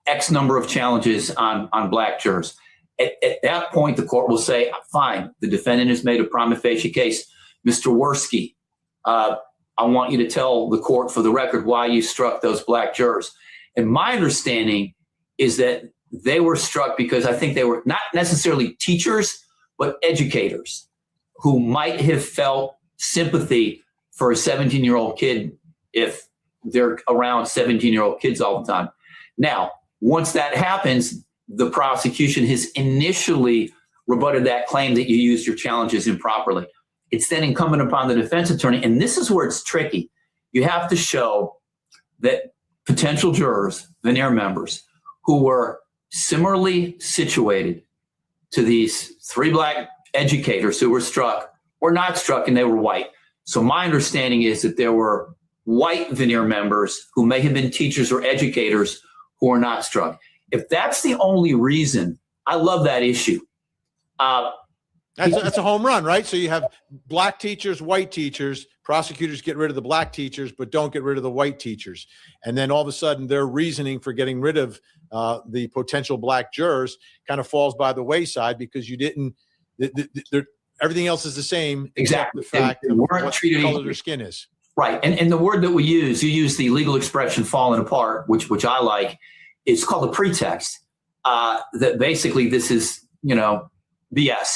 [SPEAKER 11] X number of challenges on black jurors. At that point, the court will say, fine, the defendant has made a prima facie case. Mr. Worski, I want you to tell the court for the record why you struck those black jurors. And my understanding is that they were struck because I think they were not necessarily teachers, but educators who might have felt sympathy for a 17-year-old kid if they're around 17-year-old kids all the time. Now, once that happens, the prosecution has initially rebutted that claim that you used your challenges improperly. It's then incumbent upon the defense attorney, and this is where it's tricky. You have to show that potential jurors, veneer members, who were similarly situated to these 3 black educators who were struck, were not struck, and they were white. So my understanding is that there were white veneer members who may have been teachers or educators who were not struck. If that's the only reason, I love that issue.
[SPEAKER 12] That's a home run, right? So you have black teachers, white teachers, prosecutors get rid of the black teachers, but don't get rid of the white teachers. And then all of a sudden their reasoning for getting rid of the potential black jurors kind of falls by the wayside because you didn't, everything else is the same.
[SPEAKER 11] Exactly.
[SPEAKER 12] Except the fact
[SPEAKER 11] they
[SPEAKER 12] of
[SPEAKER 11] weren't
[SPEAKER 12] what
[SPEAKER 11] treated
[SPEAKER 12] color
[SPEAKER 11] equally.
[SPEAKER 12] their skin is.
[SPEAKER 11] Right. And the word that we use, you use the legal expression falling apart, which I like. It's called a pretext. That basically this is, BS.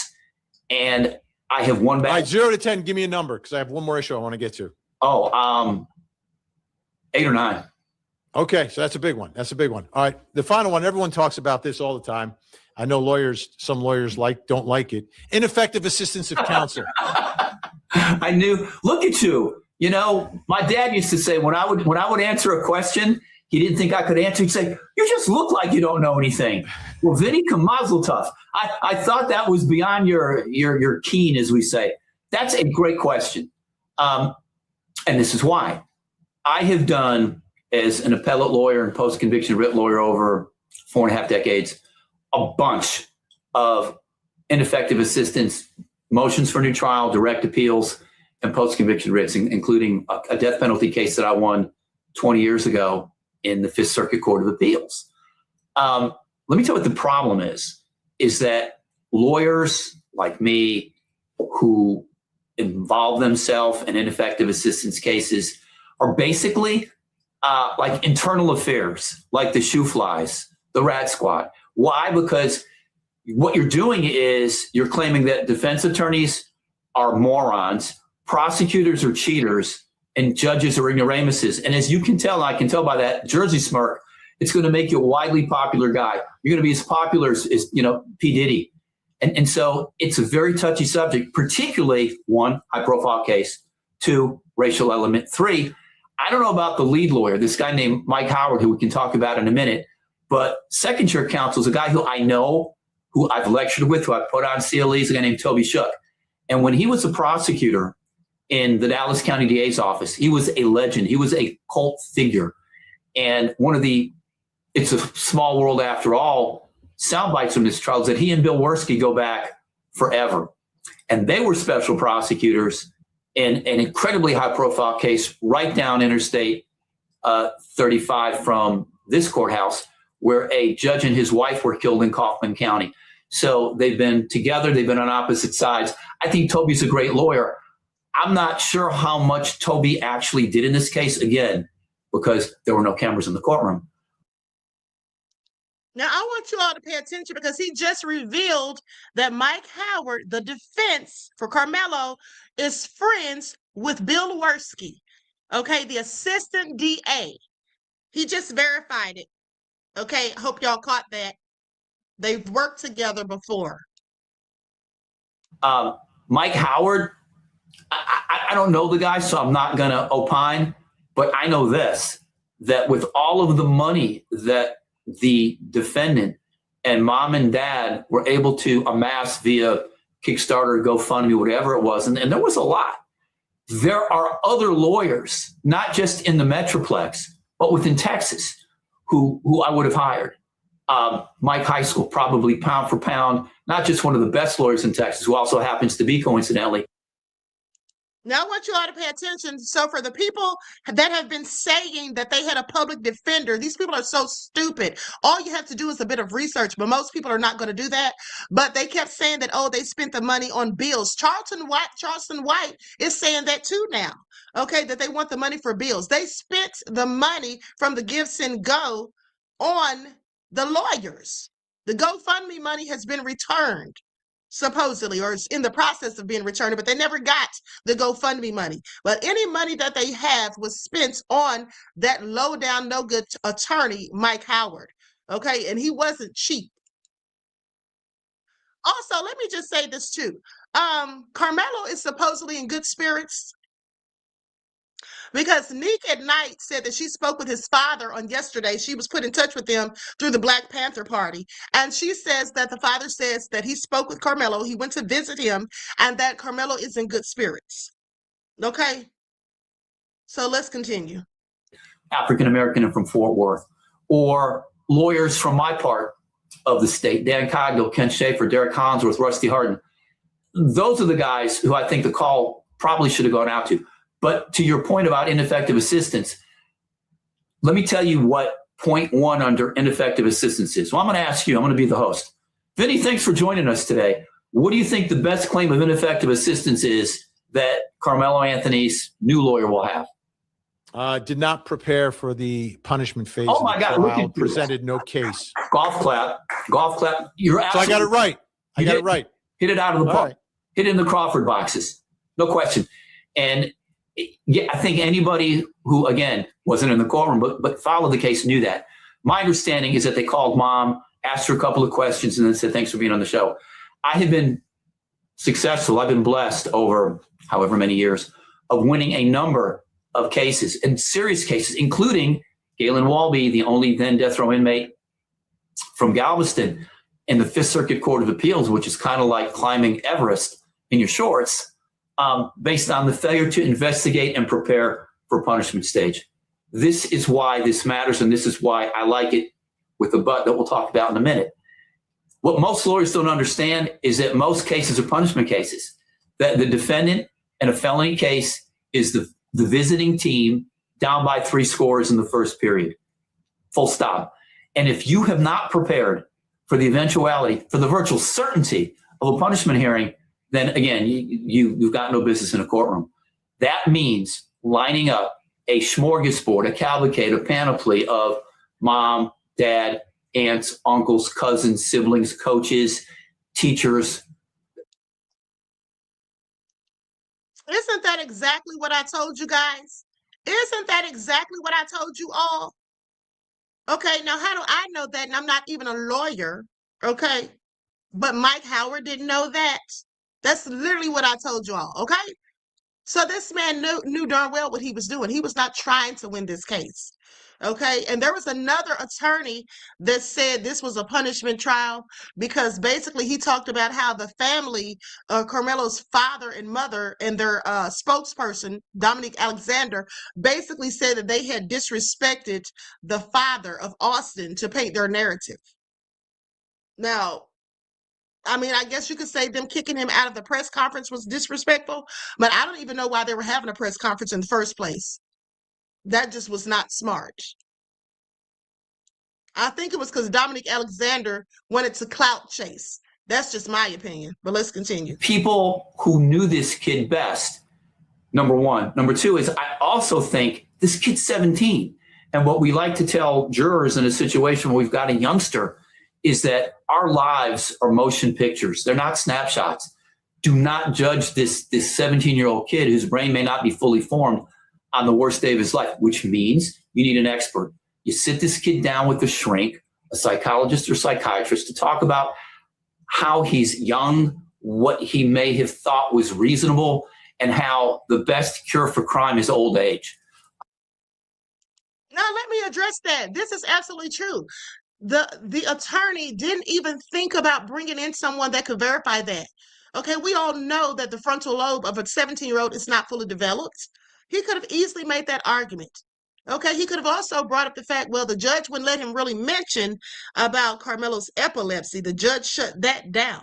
[SPEAKER 11] And I have one back.
[SPEAKER 12] All right, 0 to 10, give me a number because I have one more issue I want to get to.
[SPEAKER 11] 8 or 9.
[SPEAKER 12] Okay, so that's a big one. That's a big one. All right, the final one. Everyone talks about this all the time. I know some lawyers don't like it. Ineffective assistance of counsel.
[SPEAKER 11] I knew. Look at you. My dad used to say when I would answer a question, he didn't think I could answer. He'd say, "You just look like you don't know anything." Well, Vinny Mazel tov. I thought that was beyond your keen, as we say. That's a great question, and this is why. I have done, as an appellate lawyer and post-conviction writ lawyer over 4.5 decades, a bunch of ineffective assistance motions for new trial, direct appeals, and post-conviction writs, including a death penalty case that I won 20 years ago in the Fifth Circuit Court of Appeals. Let me tell you what the problem is that lawyers like me who involve themselves in ineffective assistance cases are basically like internal affairs, like the shoe flies, the rat squad. Why? Because what you're doing is you're claiming that defense attorneys are morons, prosecutors are cheaters, and judges are ignoramuses. And as you can tell, I can tell by that Jersey smirk, it's going to make you a widely popular guy. You're going to be as popular as P. Diddy. And so it's a very touchy subject, particularly 1, high profile case, 2, racial element, 3, I don't know about the lead lawyer, this guy named Mike Howard, who we can talk about in a minute, but second chair counsel is a guy who I know, who I've lectured with, who I've put on CLEs, a guy named Toby Shook. And when he was a prosecutor in the Dallas County DA's office, he was a legend. He was a cult figure. And it's a small world after all, sound bites from this trial is that he and Bill Worski go back forever. And they were special prosecutors in an incredibly high profile case right down Interstate 35 from this courthouse, where a judge and his wife were killed in Kaufman County. So they've been together. They've been on opposite sides. I think Toby's a great lawyer. I'm not sure how much Toby actually did in this case, again, because there were no cameras in the courtroom.
[SPEAKER 4] Now, I want you all to pay attention because he just revealed that Mike Howard, the defense for Karmelo, is friends with Bill Worski, okay, the assistant DA. He just verified it. Okay, I hope y'all caught that. They've worked together before.
[SPEAKER 11] Mike Howard, I don't know the guy, so I'm not going to opine, but I know this, that with all of the money that the defendant and mom and dad were able to amass via Kickstarter, GoFundMe, whatever it was, and there was a lot. There are other lawyers, not just in the Metroplex, but within Texas, who I would have hired. Mike High School, probably pound for pound, not just one of the best lawyers in Texas, who also happens to be, coincidentally.
[SPEAKER 4] Now I want you all to pay attention. So for the people that have been saying that they had a public defender, these people are so stupid. All you have to do is a bit of research, but most people are not going to do that. But they kept saying that, oh, they spent the money on bills. Charleston White is saying that too now. Okay, that they want the money for bills. They spent the money from the Give, Send, Go on the lawyers. The GoFundMe money has been returned, supposedly, or is in the process of being returned, but they never got the GoFundMe money. But any money that they have was spent on that low down, no good attorney, Mike Howard. Okay, and he wasn't cheap. Also, let me just say this too. Karmelo is supposedly in good spirits, because Neek at night said that she spoke with his father on yesterday. She was put in touch with him through the Black Panther Party. And she says that the father says that he spoke with Karmelo. He went to visit him and that Karmelo is in good spirits. Okay. So let's continue.
[SPEAKER 11] African-American and from Fort Worth, or lawyers from my part of the state, Dan Cogdill, Ken Schaefer, Derek Hollingsworth, Rusty Harden. Those are the guys who I think the call probably should have gone out to. But to your point about ineffective assistance, let me tell you what point one under ineffective assistance is. Well, I'm going to ask you, I'm going to be the host. Vinny, thanks for joining us today. What do you think the best claim of ineffective assistance is that Karmelo Anthony's new lawyer will have?
[SPEAKER 12] Did not prepare for the punishment phase.
[SPEAKER 11] Oh my God!
[SPEAKER 12] Trial, presented no case.
[SPEAKER 11] Golf clap. You're absolutely.
[SPEAKER 12] So I got it right. I got it right.
[SPEAKER 11] Hit it out of the park.
[SPEAKER 12] Right.
[SPEAKER 11] Hit it in the Crawford boxes. No question. And yeah, I think anybody who, again, wasn't in the courtroom but followed the case knew that. My understanding is that they called mom, asked her a couple of questions, and then said, thanks for being on the show. I have been successful. I've been blessed over however many years of winning a number of cases, and serious cases, including Galen Walby, the only then death row inmate from Galveston, in the Fifth Circuit Court of Appeals, which is kind of like climbing Everest in your shorts, based on the failure to investigate and prepare for punishment stage. This is why this matters, and this is why I like it with the but that we'll talk about in a minute. What most lawyers don't understand is that most cases are punishment cases, that the defendant in a felony case is the visiting team down by 3 scores in the first period, full stop. And if you have not prepared for the eventuality, for the virtual certainty of a punishment hearing, then again, you've got no business in a courtroom. That means lining up a smorgasbord, a cavalcade, a panoply of mom, dad, aunts, uncles, cousins, siblings, coaches, teachers.
[SPEAKER 4] Isn't that exactly what I told you guys? Isn't that exactly what I told you all? Okay, now how do I know that? And I'm not even a lawyer, okay? But Mike Howard didn't know that. That's literally what I told you all, okay? So this man knew darn well what he was doing. He was not trying to win this case, okay? And there was another attorney that said this was a punishment trial because basically he talked about how the family, Karmelo's father and mother and their spokesperson, Dominique Alexander, basically said that they had disrespected the father of Austin to paint their narrative. Now, I mean, I guess you could say them kicking him out of the press conference was disrespectful, but I don't even know why they were having a press conference in the first place. That just was not smart. I think it was because Dominique Alexander wanted to clout chase. That's just my opinion, but let's continue.
[SPEAKER 11] People who knew this kid best, number one. Number two is I also think this kid's 17. And what we like to tell jurors in a situation where we've got a youngster is that our lives are motion pictures. They're not snapshots. Do not judge this 17-year-old kid whose brain may not be fully formed on the worst day of his life, which means you need an expert. You sit this kid down with a shrink, a psychologist or psychiatrist, to talk about how he's young, what he may have thought was reasonable, and how the best cure for crime is old age.
[SPEAKER 4] Now, let me address that. This is absolutely true. The attorney didn't even think about bringing in someone that could verify that. Okay, we all know that the frontal lobe of a 17-year-old is not fully developed. He could have easily made that argument. Okay, he could have also brought up the fact, well, the judge wouldn't let him really mention about Karmelo's epilepsy. The judge shut that down.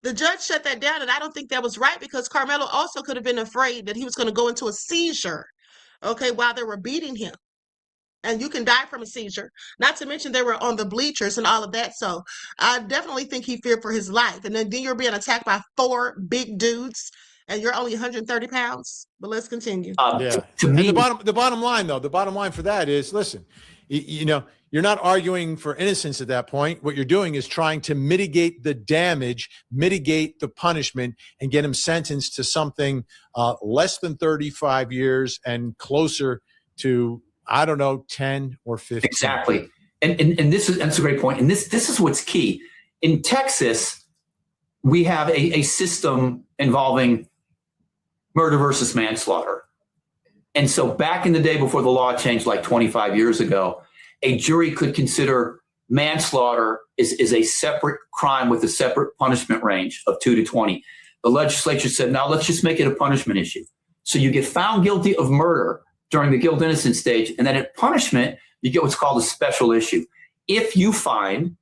[SPEAKER 4] The judge shut that down, and I don't think that was right, because Karmelo also could have been afraid that he was going to go into a seizure, okay, while they were beating him. And you can die from a seizure, not to mention they were on the bleachers and all of that. So I definitely think he feared for his life. And then you're being attacked by 4 big dudes, and you're only 130 pounds. But let's continue.
[SPEAKER 12] Yeah.
[SPEAKER 11] To me,
[SPEAKER 12] And the bottom line, though, the bottom line for that is, listen, you know, you're not arguing for innocence at that point. What you're doing is trying to mitigate the damage, mitigate the punishment, and get him sentenced to something less than 35 years and closer to, I don't know, 10 or 15.
[SPEAKER 11] Exactly. And that's a great point. And this is what's key. In Texas, we have a system involving murder versus manslaughter. And so back in the day, before the law changed like 25 years ago, a jury could consider manslaughter is a separate crime with a separate punishment range of 2 to 20. The legislature said, now let's just make it a punishment issue. So you get found guilty of murder during the guilt innocence stage, and then at punishment, you get what's called a special issue. If you find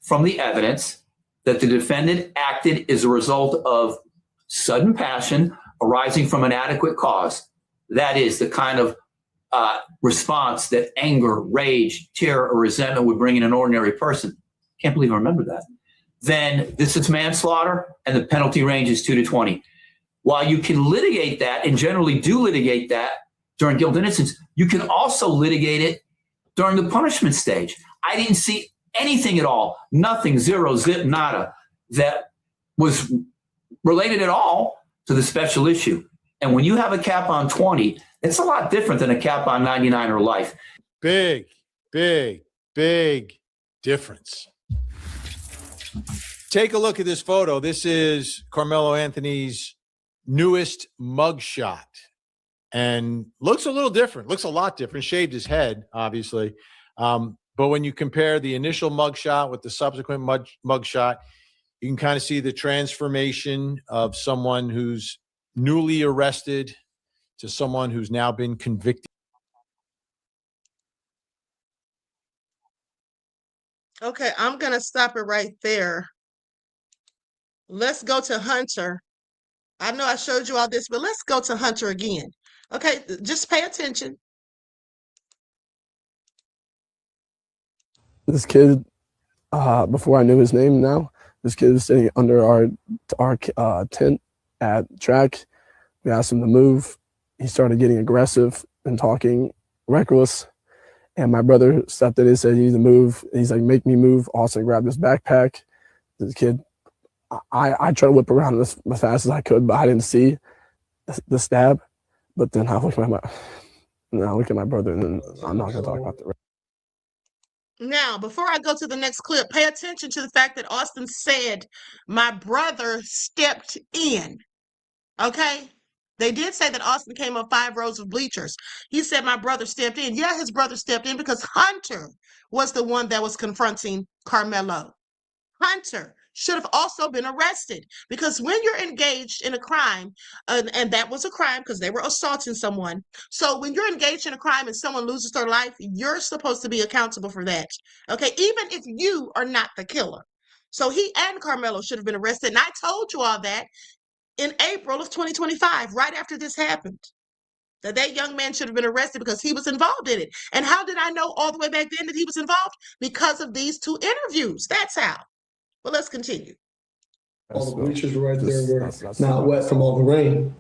[SPEAKER 11] from the evidence that the defendant acted as a result of sudden passion arising from an adequate cause, that is the kind of response that anger, rage, terror, or resentment would bring in an ordinary person. Can't believe I remember that. Then this is manslaughter, and the penalty range is 2 to 20. While you can litigate that, and generally do litigate that during guilt innocence, you can also litigate it during the punishment stage. I didn't see anything at all, nothing, zero, zip, nada, that was related at all to the special issue. And when you have a cap on 20, it's a lot different than a cap on 99 or life.
[SPEAKER 12] Big, big, big difference. Take a look at this photo. This is Carmelo Anthony's newest mugshot. And looks a little different, looks a lot different, shaved his head, obviously. But when you compare the initial mugshot with the subsequent mugshot, you can kind of see the transformation of someone who's newly arrested to someone who's now been convicted.
[SPEAKER 4] Okay, I'm going to stop it right there. Let's go to Hunter. I know I showed you all this, but let's go to Hunter again. Okay, just pay attention.
[SPEAKER 13] This kid, before I knew his name now, this kid was sitting under our tent at track. We asked him to move. He started getting aggressive and talking reckless. And my brother stepped in and said, you need to move. And he's like, make me move. Austin grabbed his backpack. This kid, I tried to whip around as fast as I could, but I didn't see the stab. But then I look at my brother, and then I'm not going to talk about the rest.
[SPEAKER 4] Now, before I go to the next clip, pay attention to the fact that Austin said, my brother stepped in. Okay? They did say that Austin came up 5 rows of bleachers. He said my brother stepped in. Yeah, his brother stepped in because Hunter was the one that was confronting Karmelo. Hunter should have also been arrested, because when you're engaged in a crime, and that was a crime because they were assaulting someone. So when you're engaged in a crime and someone loses their life, you're supposed to be accountable for that. Okay, even if you are not the killer. So he and Karmelo should have been arrested. And I told you all that in April of 2025, right after this happened, that young man should have been arrested because he was involved in it. And how did I know all the way back then that he was involved? Because of these 2 interviews. That's how. Well, let's continue.
[SPEAKER 14] All the bleachers were right there were not wet from all the rain.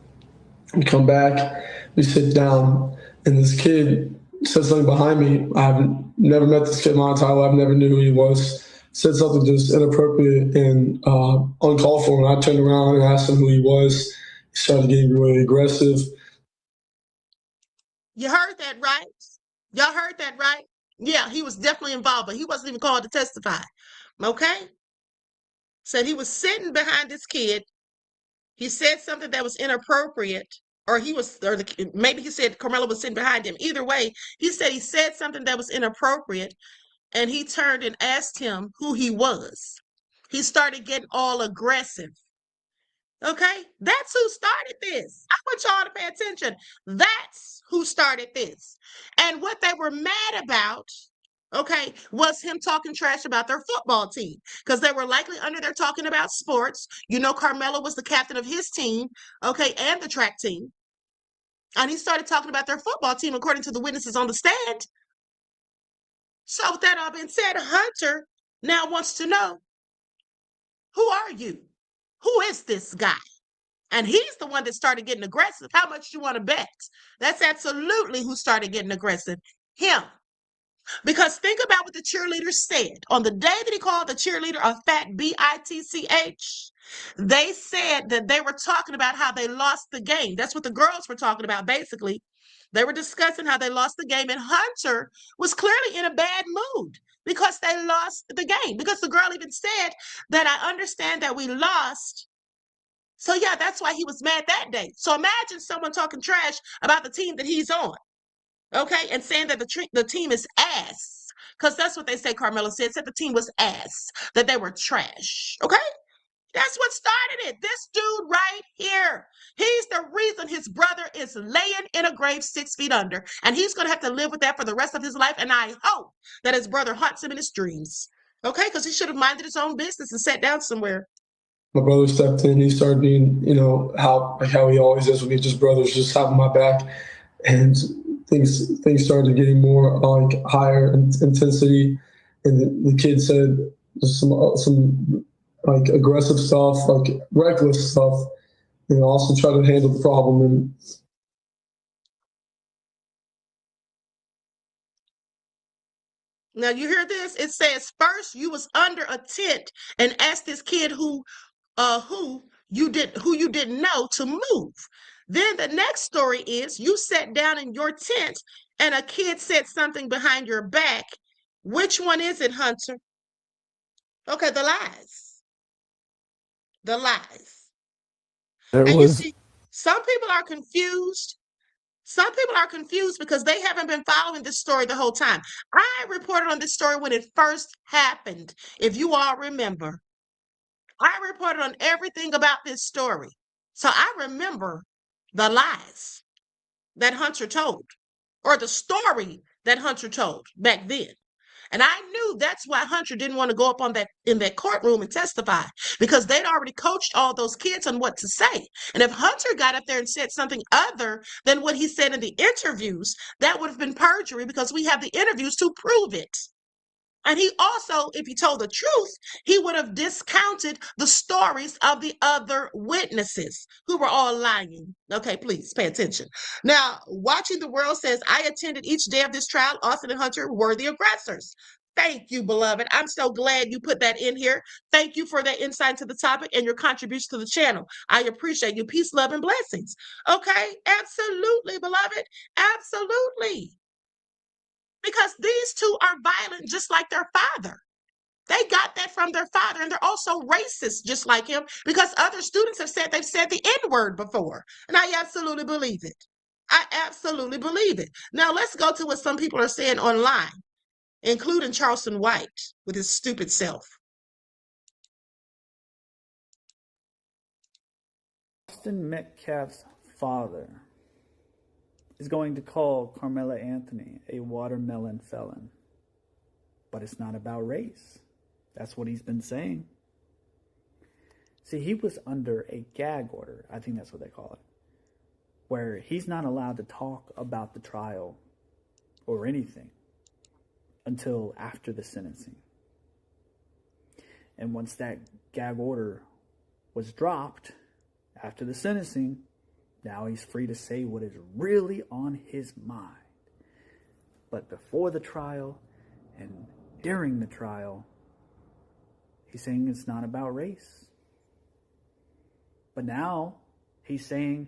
[SPEAKER 14] We come back, we sit down, and this kid said something behind me. I've never met this kid in my entire life, never knew who he was. Said something just inappropriate and uncalled for. And I turned around and asked him who he was. He started getting really aggressive.
[SPEAKER 4] You heard that right? Y'all heard that right? Yeah, he was definitely involved, but he wasn't even called to testify. Okay? Said he was sitting behind this kid. He said something that was inappropriate, or maybe he said Karmelo was sitting behind him. Either way, he said he said something that was inappropriate, and he turned and asked him who he was. He started getting all aggressive. Okay? That's who started this. I want y'all to pay attention. That's who started this. And what they were mad about, okay, was him talking trash about their football team, because they were likely under there talking about sports. You know, Karmelo was the captain of his team, okay, and the track team. And he started talking about their football team, according to the witnesses on the stand. So with that all being said, Hunter now wants to know, who are you? Who is this guy? And he's the one that started getting aggressive. How much do you want to bet? That's absolutely who started getting aggressive. Him. Because think about what the cheerleaders said. On the day that he called the cheerleader a fat bitch, they said that they were talking about how they lost the game. That's what the girls were talking about, basically. They were discussing how they lost the game, and Hunter was clearly in a bad mood because they lost the game. Because the girl even said that, I understand that we lost. So yeah, that's why he was mad that day. So imagine someone talking trash about the team that he's on. Okay, and saying that the team is ass, because that's what they say. Karmelo said the team was ass, that they were trash. Okay, that's what started it. This dude right here, he's the reason his brother is laying in a grave 6 feet under, and he's going to have to live with that for the rest of his life. And I hope that his brother haunts him in his dreams. Okay, because he should have minded his own business and sat down somewhere.
[SPEAKER 14] My brother stepped in. He started being, how he always is with me, just brothers, just having my back, and things started getting more like higher intensity. And the kid said some like aggressive stuff, like reckless stuff, and also try to handle the problem. And
[SPEAKER 4] now you hear this? It says first you was under a tent and asked this kid who you didn't know to move. Then the next story is you sat down in your tent and a kid said something behind your back. Which one is it, Hunter? Okay, the lies. The lies. You see, some people are confused. Some people are confused because they haven't been following this story the whole time. I reported on this story when it first happened, if you all remember. I reported on everything about this story. So I remember the lies that Hunter told, or the story that Hunter told back then. And I knew that's why Hunter didn't want to go up in that courtroom and testify, because they'd already coached all those kids on what to say. And if Hunter got up there and said something other than what he said in the interviews, that would have been perjury, because we have the interviews to prove it. And he also, if he told the truth, he would have discounted the stories of the other witnesses who were all lying. Okay, please pay attention. Now, Watching the World says, I attended each day of this trial. Austin and Hunter were the aggressors. Thank you, beloved. I'm so glad you put that in here. Thank you for that insight to the topic and your contribution to the channel. I appreciate you. Peace, love, and blessings. Okay, absolutely, beloved. Absolutely. Because these two are violent just like their father. They got that from their father, and they're also racist just like him, because other students have said they've said the N-word before. And I absolutely believe it. I absolutely believe it. Now let's go to what some people are saying online, including Charleston White with his stupid self.
[SPEAKER 15] Austin Metcalf's father is going to call Karmelo Anthony a watermelon felon. But it's not about race. That's what he's been saying. See, he was under a gag order. I think that's what they call it. Where he's not allowed to talk about the trial or anything until after the sentencing. And once that gag order was dropped after the sentencing, now he's free to say what is really on his mind. But before the trial and during the trial, he's saying it's not about race. But now he's saying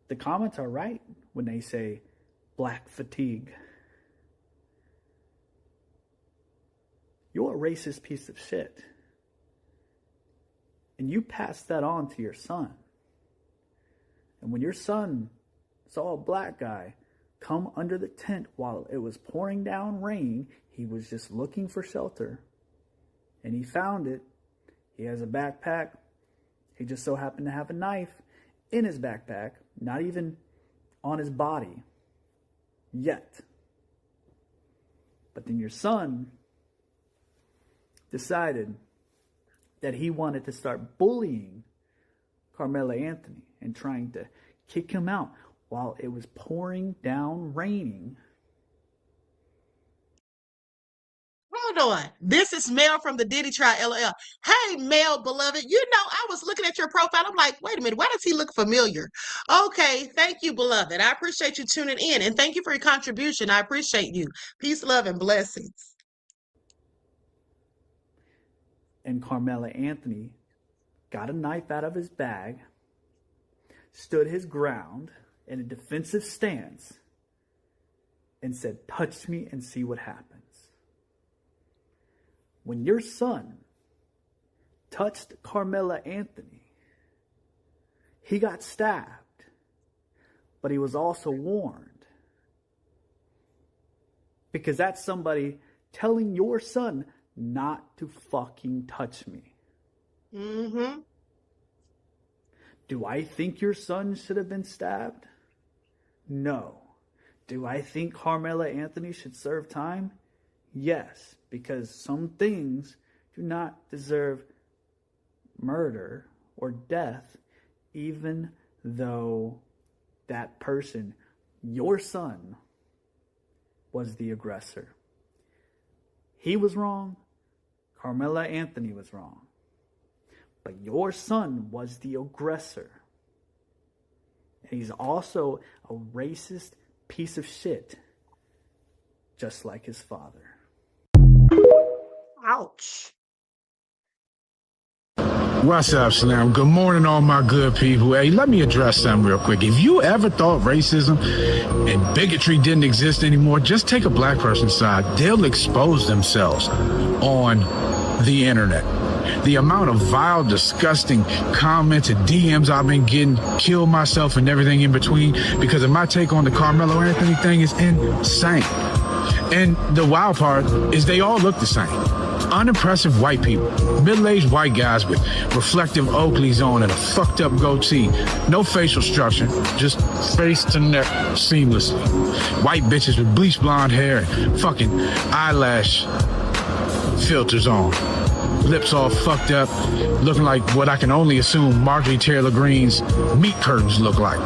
[SPEAKER 15] the comments are right when they say black fatigue. You're a racist piece of shit. And you pass that on to your son. And when your son saw a black guy come under the tent while it was pouring down rain, he was just looking for shelter. And he found it. He has a backpack. He just so happened to have a knife in his backpack, not even on his body yet. But then your son decided that he wanted to start bullying Karmelo Anthony and trying to kick him out while it was pouring down raining.
[SPEAKER 4] Hold on. This is Mel from the Diddy Trial LL. Hey, Mel, beloved. You know, I was looking at your profile. I'm like, wait a minute. Why does he look familiar? Okay. Thank you, beloved. I appreciate you tuning in. And thank you for your contribution. I appreciate you. Peace, love, and blessings.
[SPEAKER 15] And Karmelo Anthony got a knife out of his bag, stood his ground in a defensive stance, and said, touch me and see what happens. When your son touched Karmelo Anthony, he got stabbed, but he was also warned. Because that's somebody telling your son not to fucking touch me.
[SPEAKER 4] Mm-hmm.
[SPEAKER 15] Do I think your son should have been stabbed? No. Do I think Karmelo Anthony should serve time? Yes, because some things do not deserve murder or death, even though that person, your son, was the aggressor. He was wrong. Karmelo Anthony was wrong. But your son was the aggressor. And he's also a racist piece of shit, just like his father.
[SPEAKER 4] Ouch.
[SPEAKER 16] What's up, Slim? Good morning, all my good people. Hey, let me address something real quick. If you ever thought racism and bigotry didn't exist anymore, just take a black person's side. They'll expose themselves on the internet. The amount of vile, disgusting comments and DMs I've been getting, kill myself and everything in between because of my take on the Karmelo Anthony thing is insane. And the wild part is they all look the same. Unimpressive white people, middle-aged white guys with reflective Oakleys on and a fucked up goatee. No facial structure, just face to neck seamlessly. White bitches with bleach blonde hair and fucking eyelash filters on. Lips all fucked up, looking like what I can only assume Marjorie Taylor Greene's meat curtains look like.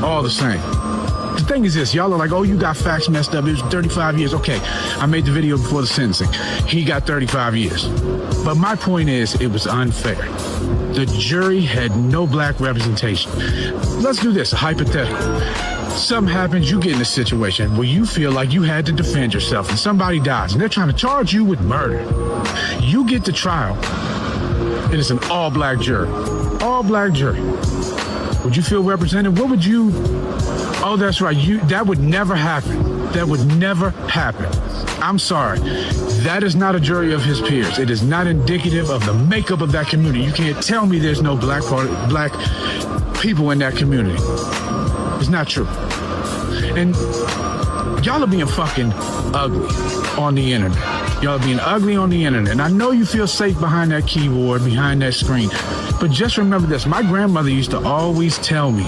[SPEAKER 16] All the same. The thing is this, y'all are like, oh, you got facts messed up. It was 35 years. Okay, I made the video before the sentencing. He got 35 years. But my point is, it was unfair. The jury had no black representation. Let's do this, a hypothetical. Something happens, you get in a situation where you feel like you had to defend yourself and somebody dies and they're trying to charge you with murder. You get to trial and it's an all-black jury. All-black jury. Would you feel represented? What would you... Oh, that's right. That would never happen. That would never happen. I'm sorry. That is not a jury of his peers. It is not indicative of the makeup of that community. You can't tell me there's no black people in that community. It's not true. And y'all are being fucking ugly on the internet. Y'all are being ugly on the internet. And I know you feel safe behind that keyboard, behind that screen. But just remember this. My grandmother used to always tell me,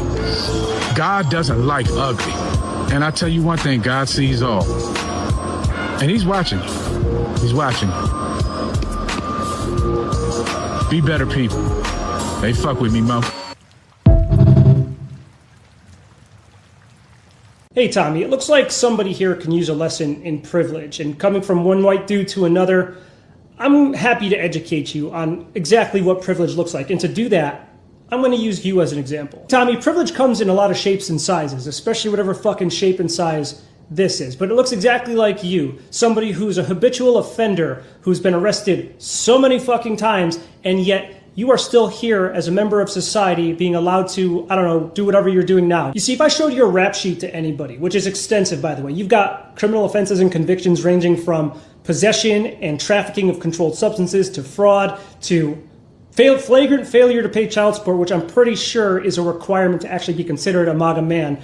[SPEAKER 16] God doesn't like ugly. And I tell you one thing, God sees all. And he's watching. He's watching. Be better people. Hey, fuck with me, Mo.
[SPEAKER 17] Hey, Tommy, it looks like somebody here can use a lesson in privilege. And coming from one white dude to another, I'm happy to educate you on exactly what privilege looks like. And to do that, I'm going to use you as an example. Tommy, privilege comes in a lot of shapes and sizes, especially whatever fucking shape and size this is. But it looks exactly like you, somebody who's a habitual offender who's been arrested so many fucking times and yet you are still here as a member of society being allowed to, I don't know, do whatever you're doing now. You see, if I showed your rap sheet to anybody, which is extensive, by the way, you've got criminal offenses and convictions ranging from possession and trafficking of controlled substances to fraud to flagrant failure to pay child support, which I'm pretty sure is a requirement to actually be considered a MAGA man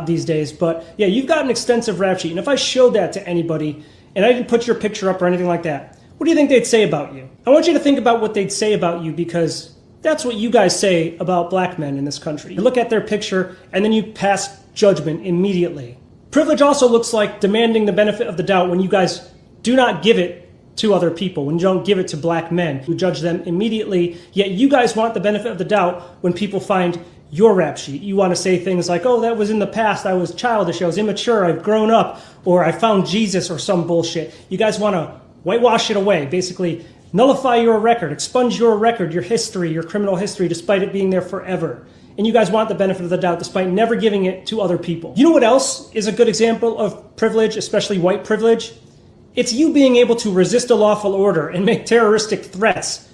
[SPEAKER 17] these days. But yeah, you've got an extensive rap sheet. And if I showed that to anybody and I didn't put your picture up or anything like that, what do you think they'd say about you? I want you to think about what they'd say about you, because that's what you guys say about black men in this country. You look at their picture and then you pass judgment immediately. Privilege also looks like demanding the benefit of the doubt when you guys do not give it to other people, when you don't give it to black men who judge them immediately, yet you guys want the benefit of the doubt when people find your rap sheet. You want to say things like, oh, that was in the past, I was childish, I was immature, I've grown up, or I found Jesus or some bullshit. You guys want to whitewash it away, basically nullify your record, expunge your record, your history, your criminal history, despite it being there forever. And you guys want the benefit of the doubt despite never giving it to other people. You know what else is a good example of privilege, especially white privilege? It's you being able to resist a lawful order and make terroristic threats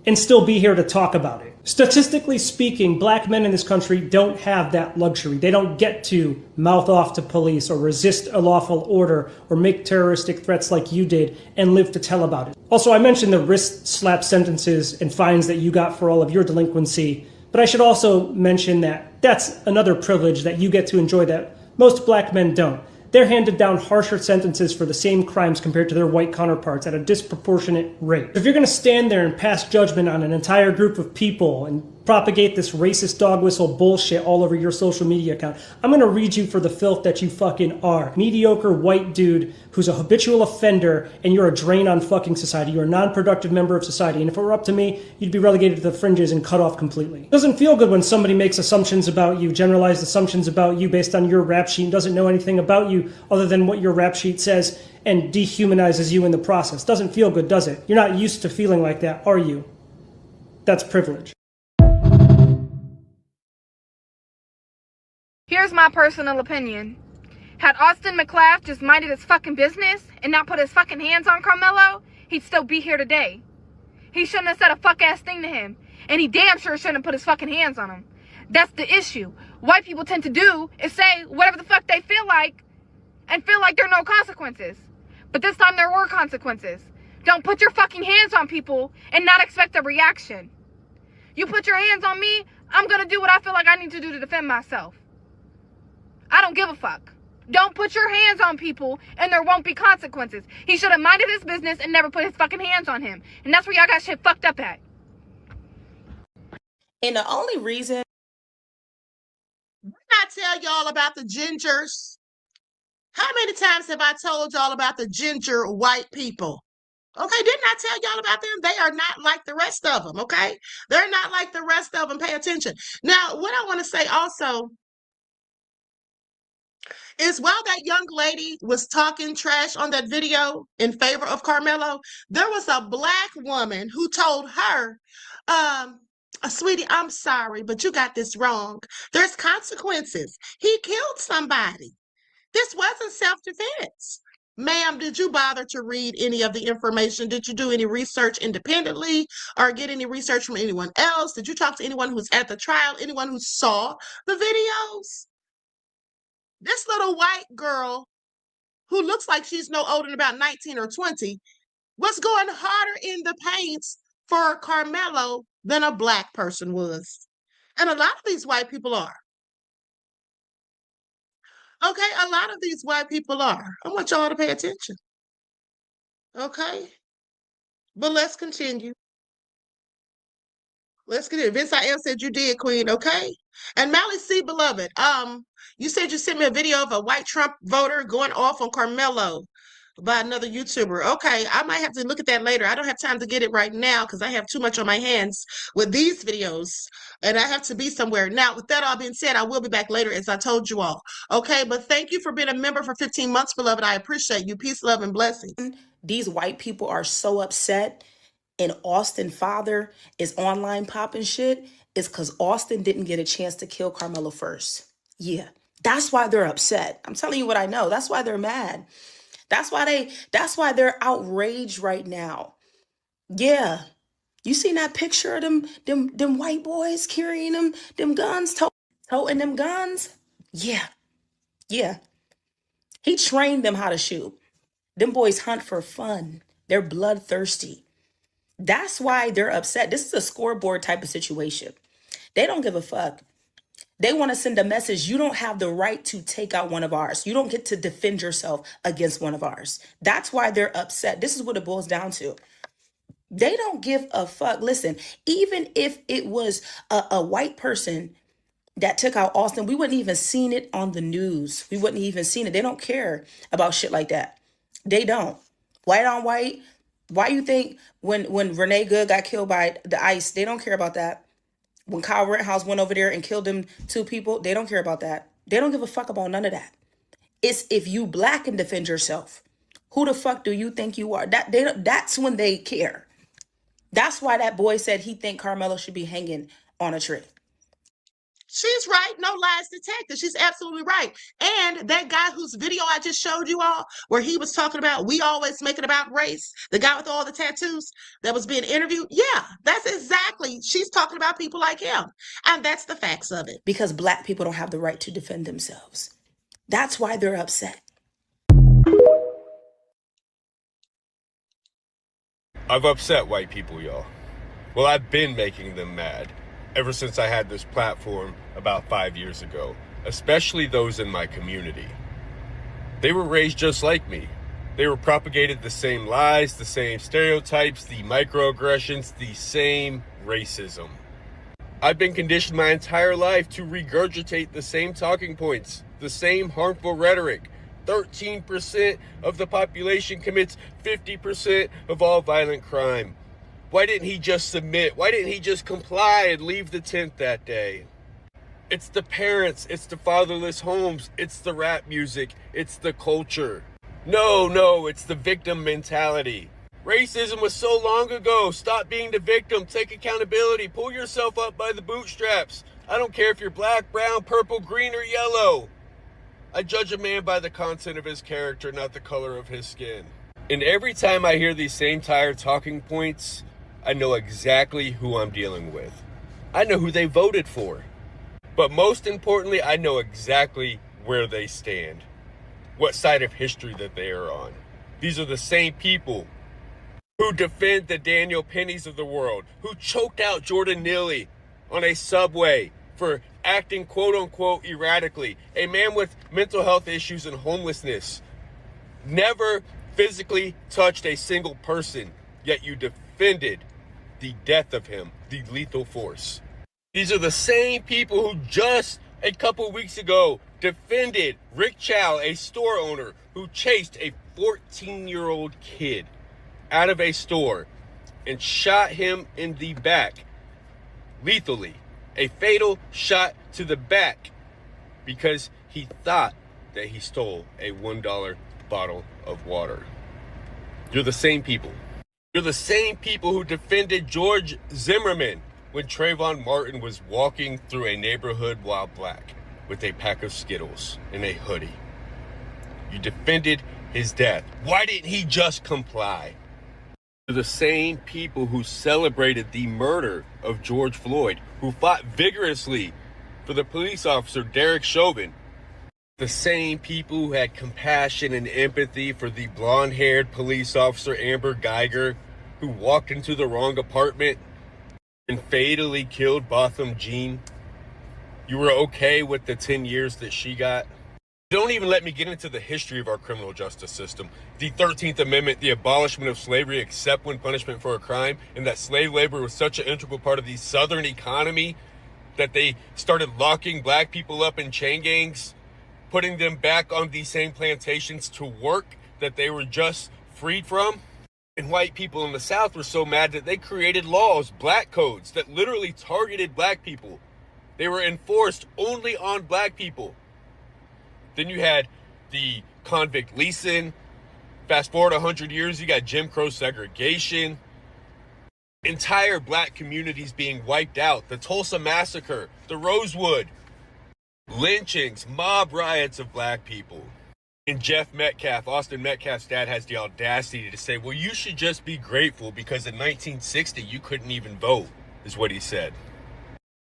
[SPEAKER 17] and still be here to talk about it. Statistically speaking, black men in this country don't have that luxury. They don't get to mouth off to police or resist a lawful order or make terroristic threats like you did and live to tell about it. Also, I mentioned the wrist slap sentences and fines that you got for all of your delinquency, but I should also mention that that's another privilege that you get to enjoy that most black men don't. They're handed down harsher sentences for the same crimes compared to their white counterparts at a disproportionate rate. If you're going to stand there and pass judgment on an entire group of people and propagate this racist dog whistle bullshit all over your social media account, I'm going to read you for the filth that you fucking are. Mediocre white dude who's a habitual offender, and you're a drain on fucking society. You're a non-productive member of society, and if it were up to me, you'd be relegated to the fringes and cut off completely. It doesn't feel good when somebody makes assumptions about you, generalized assumptions about you based on your rap sheet, and doesn't know anything about you other than what your rap sheet says, and dehumanizes you in the process. Doesn't feel good, does it? You're not used to feeling like that, are you? That's privilege.
[SPEAKER 18] Here's my personal opinion. Had Austin McClaff just minded his fucking business and not put his fucking hands on Karmelo, he'd still be here today. He shouldn't have said a fuck-ass thing to him. And he damn sure shouldn't have put his fucking hands on him. That's the issue. White people tend to do is say whatever the fuck they feel like and feel like there are no consequences. But this time there were consequences. Don't put your fucking hands on people and not expect a reaction. You put your hands on me, I'm gonna do what I feel like I need to do to defend myself. I don't give a fuck. Don't put your hands on people and there won't be consequences. He should have minded his business and never put his fucking hands on him. And that's where y'all got shit fucked up at.
[SPEAKER 4] And the only reason I tell y'all about the gingers. How many times have I told y'all about the ginger white people? Okay, didn't I tell y'all about them? They are not like the rest of them, okay? They're not like the rest of them. Pay attention. Now, what I want to say also is while that young lady was talking trash on that video in favor of Karmelo, there was a black woman who told her, sweetie, I'm sorry, but you got this wrong. There's consequences. He killed somebody. This wasn't self-defense. Ma'am, did you bother to read any of the information? Did you do any research independently or get any research from anyone else? Did you talk to anyone who's at the trial, anyone who saw the videos? This little white girl who looks like she's no older than about 19 or 20 was going harder in the paints for Karmelo than a black person was. And a lot of these white people are. Okay, a lot of these white people are. I want y'all to pay attention. Okay? But let's continue. Let's continue. Vince I.M. said you did, Queen, okay? And Mally C. Beloved, you said you sent me a video of a white Trump voter going off on Karmelo by another YouTuber. Okay, I might have to look at that later. I don't have time to get it right now because I have too much on my hands with these videos and I have to be somewhere. Now, with that all being said, I will be back later as I told you all. Okay, but thank you for being a member for 15 months, beloved. I appreciate you. Peace, love, and blessings.
[SPEAKER 19] These white people are so upset and Austin father is online popping shit is because Austin didn't get a chance to kill Karmelo first. Yeah, that's why they're upset. I'm telling you what I know. That's why they're mad. That's why they're outraged right now. Yeah. You seen that picture of them white boys carrying them guns, toting them guns? Yeah. He trained them how to shoot. Them boys hunt for fun. They're bloodthirsty. That's why they're upset. This is a scoreboard type of situation. They don't give a fuck. They want to send a message. You don't have the right to take out one of ours. You don't get to defend yourself against one of ours. That's why they're upset. This is what it boils down to. They don't give a fuck. Listen, even if it was a white person that took out Austin, we wouldn't even seen it on the news. We wouldn't even seen it. They don't care about shit like that. They don't. White on white. Why you think when Renee Good got killed by the ICE, they don't care about that? When Kyle Rittenhouse went over there and killed them 2 people, they don't care about that. They don't give a fuck about none of that. It's if you black and defend yourself. Who the fuck do you think you are? That's when they care. That's why that boy said he think Karmelo should be hanging on a tree.
[SPEAKER 4] She's right. No lies detected. She's absolutely right. And that guy whose video I just showed you all, where he was talking about, we always make it about race, the guy with all the tattoos that was being interviewed. Yeah, that's exactly. She's talking about people like him. And that's the facts of it.
[SPEAKER 19] Because black people don't have the right to defend themselves. That's why they're upset.
[SPEAKER 20] I've upset white people, y'all. Well, I've been making them mad ever since I had this platform about 5 years ago, especially those in my community. They were raised just like me. They were propagated the same lies, the same stereotypes, the microaggressions, the same racism. I've been conditioned my entire life to regurgitate the same talking points, the same harmful rhetoric. 13% of the population commits 50% of all violent crime. Why didn't he just submit? Why didn't he just comply and leave the tent that day? It's the parents, it's the fatherless homes, it's the rap music, it's the culture. No, it's the victim mentality. Racism was so long ago. Stop being the victim. Take accountability. Pull yourself up by the bootstraps. I don't care if you're black, brown, purple, green, or yellow. I judge a man by the content of his character, not the color of his skin. And every time I hear these same tired talking points, I know exactly who I'm dealing with. I know who they voted for. But most importantly, I know exactly where they stand, what side of history that they are on. These are the same people who defend the Daniel Pennies of the world, who choked out Jordan Neely on a subway for acting quote-unquote erratically, a man with mental health issues and homelessness, never physically touched a single person, yet you defended the death of him, the lethal force. These are the same people who just a couple weeks ago defended Rick Chow, a store owner who chased a 14-year-old kid out of a store and shot him in the back lethally. A fatal shot to the back because he thought that he stole a $1 bottle of water. You're the same people. You're the same people who defended George Zimmerman when Trayvon Martin was walking through a neighborhood while black with a pack of Skittles and a hoodie. You defended his death. Why didn't he just comply? You're the same people who celebrated the murder of George Floyd, who fought vigorously for the police officer Derek Chauvin. The same people who had compassion and empathy for the blonde-haired police officer Amber Geiger, who walked into the wrong apartment and fatally killed Botham Jean. You were okay with the 10 years that she got? Don't even let me get into the history of our criminal justice system. The 13th Amendment, the abolishment of slavery except when punishment for a crime, and that slave labor was such an integral part of the Southern economy that they started locking black people up in chain gangs, putting them back on these same plantations to work that they were just freed from. And white people in the South were so mad that they created laws, black codes, that literally targeted black people. They were enforced only on black people. Then you had the convict leasing. Fast forward 100 years, you got Jim Crow segregation. Entire black communities being wiped out. The Tulsa Massacre, the Rosewood, lynchings, mob riots of black people. And Austin Metcalf's dad, has the audacity to say, well, you should just be grateful because in 1960 you couldn't even vote, is what he said.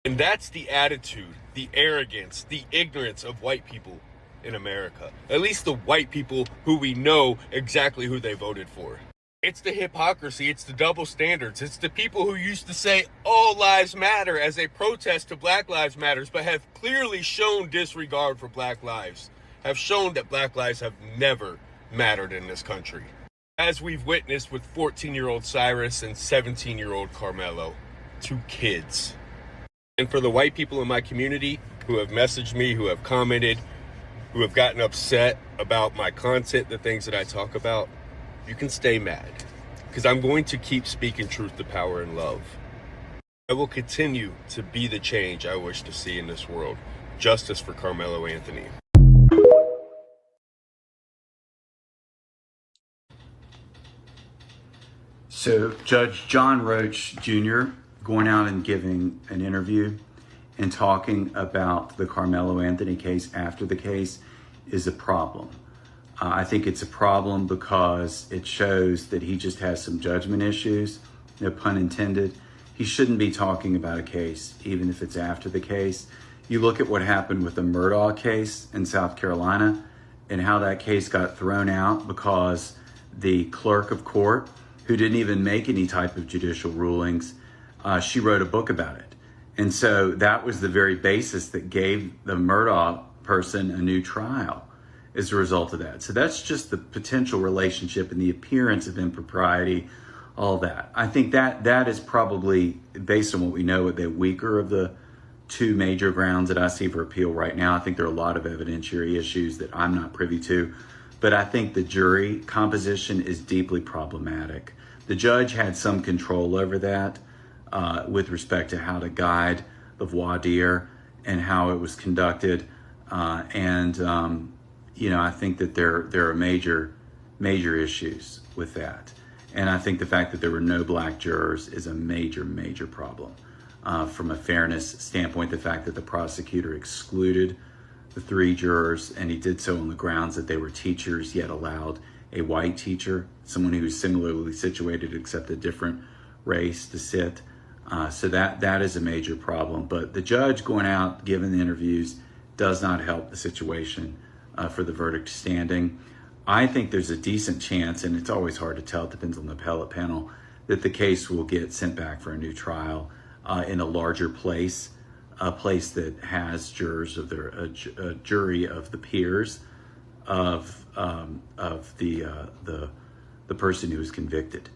[SPEAKER 20] And that's the attitude, the arrogance, the ignorance of white people in America. At least the white people who we know exactly who they voted for. It's the hypocrisy, it's the double standards, it's the people who used to say all lives matter as a protest to Black Lives Matters, but have clearly shown disregard for Black lives, have shown that Black lives have never mattered in this country. As we've witnessed with 14-year-old Cyrus and 17-year-old Karmelo, 2 kids. And for the white people in my community who have messaged me, who have commented, who have gotten upset about my content, the things that I talk about, you can stay mad because I'm going to keep speaking truth to power and love. I will continue to be the change I wish to see in this world. Justice for Karmelo Anthony.
[SPEAKER 21] So Judge John Roach Jr. going out and giving an interview and talking about the Karmelo Anthony case after the case is a problem. I think it's a problem because it shows that he just has some judgment issues, no pun intended. He shouldn't be talking about a case, even if it's after the case. You look at what happened with the Murdaugh case in South Carolina and how that case got thrown out because the clerk of court, who didn't even make any type of judicial rulings, she wrote a book about it. And so that was the very basis that gave the Murdaugh person a new trial as a result of that. So that's just the potential relationship and the appearance of impropriety, all that. I think that is probably, based on what we know, the weaker of the 2 major grounds that I see for appeal right now. I think there are a lot of evidentiary issues that I'm not privy to, but I think the jury composition is deeply problematic. The judge had some control over that with respect to how to guide the voir dire and how it was conducted. I think that there are major issues with that. And I think the fact that there were no Black jurors is a major problem. From a fairness standpoint, the fact that the prosecutor excluded the 3 jurors, and he did so on the grounds that they were teachers, yet allowed a white teacher, someone who was similarly situated except a different race, to sit. So that is a major problem. But the judge going out, giving the interviews, does not help the situation for the verdict standing. I think there's a decent chance, and it's always hard to tell, it depends on the appellate panel, that the case will get sent back for a new trial in a larger place, a place that has jurors of a jury of the peers of the person who was convicted.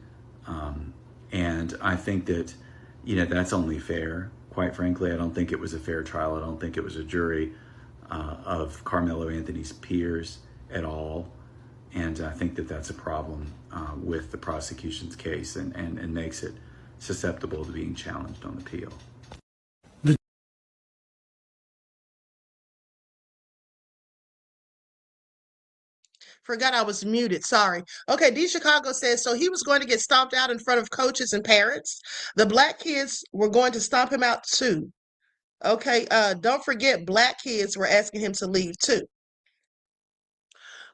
[SPEAKER 21] And I think that, that's only fair. Quite frankly, I don't think it was a fair trial. I don't think it was a jury of Karmelo Anthony's peers at all. And I think that that's a problem with the prosecution's case and makes it susceptible to being challenged on appeal.
[SPEAKER 4] Forgot I was muted. Sorry. Okay, D Chicago says, so he was going to get stomped out in front of coaches and parents. The Black kids were going to stomp him out too. Okay, don't forget Black kids were asking him to leave too.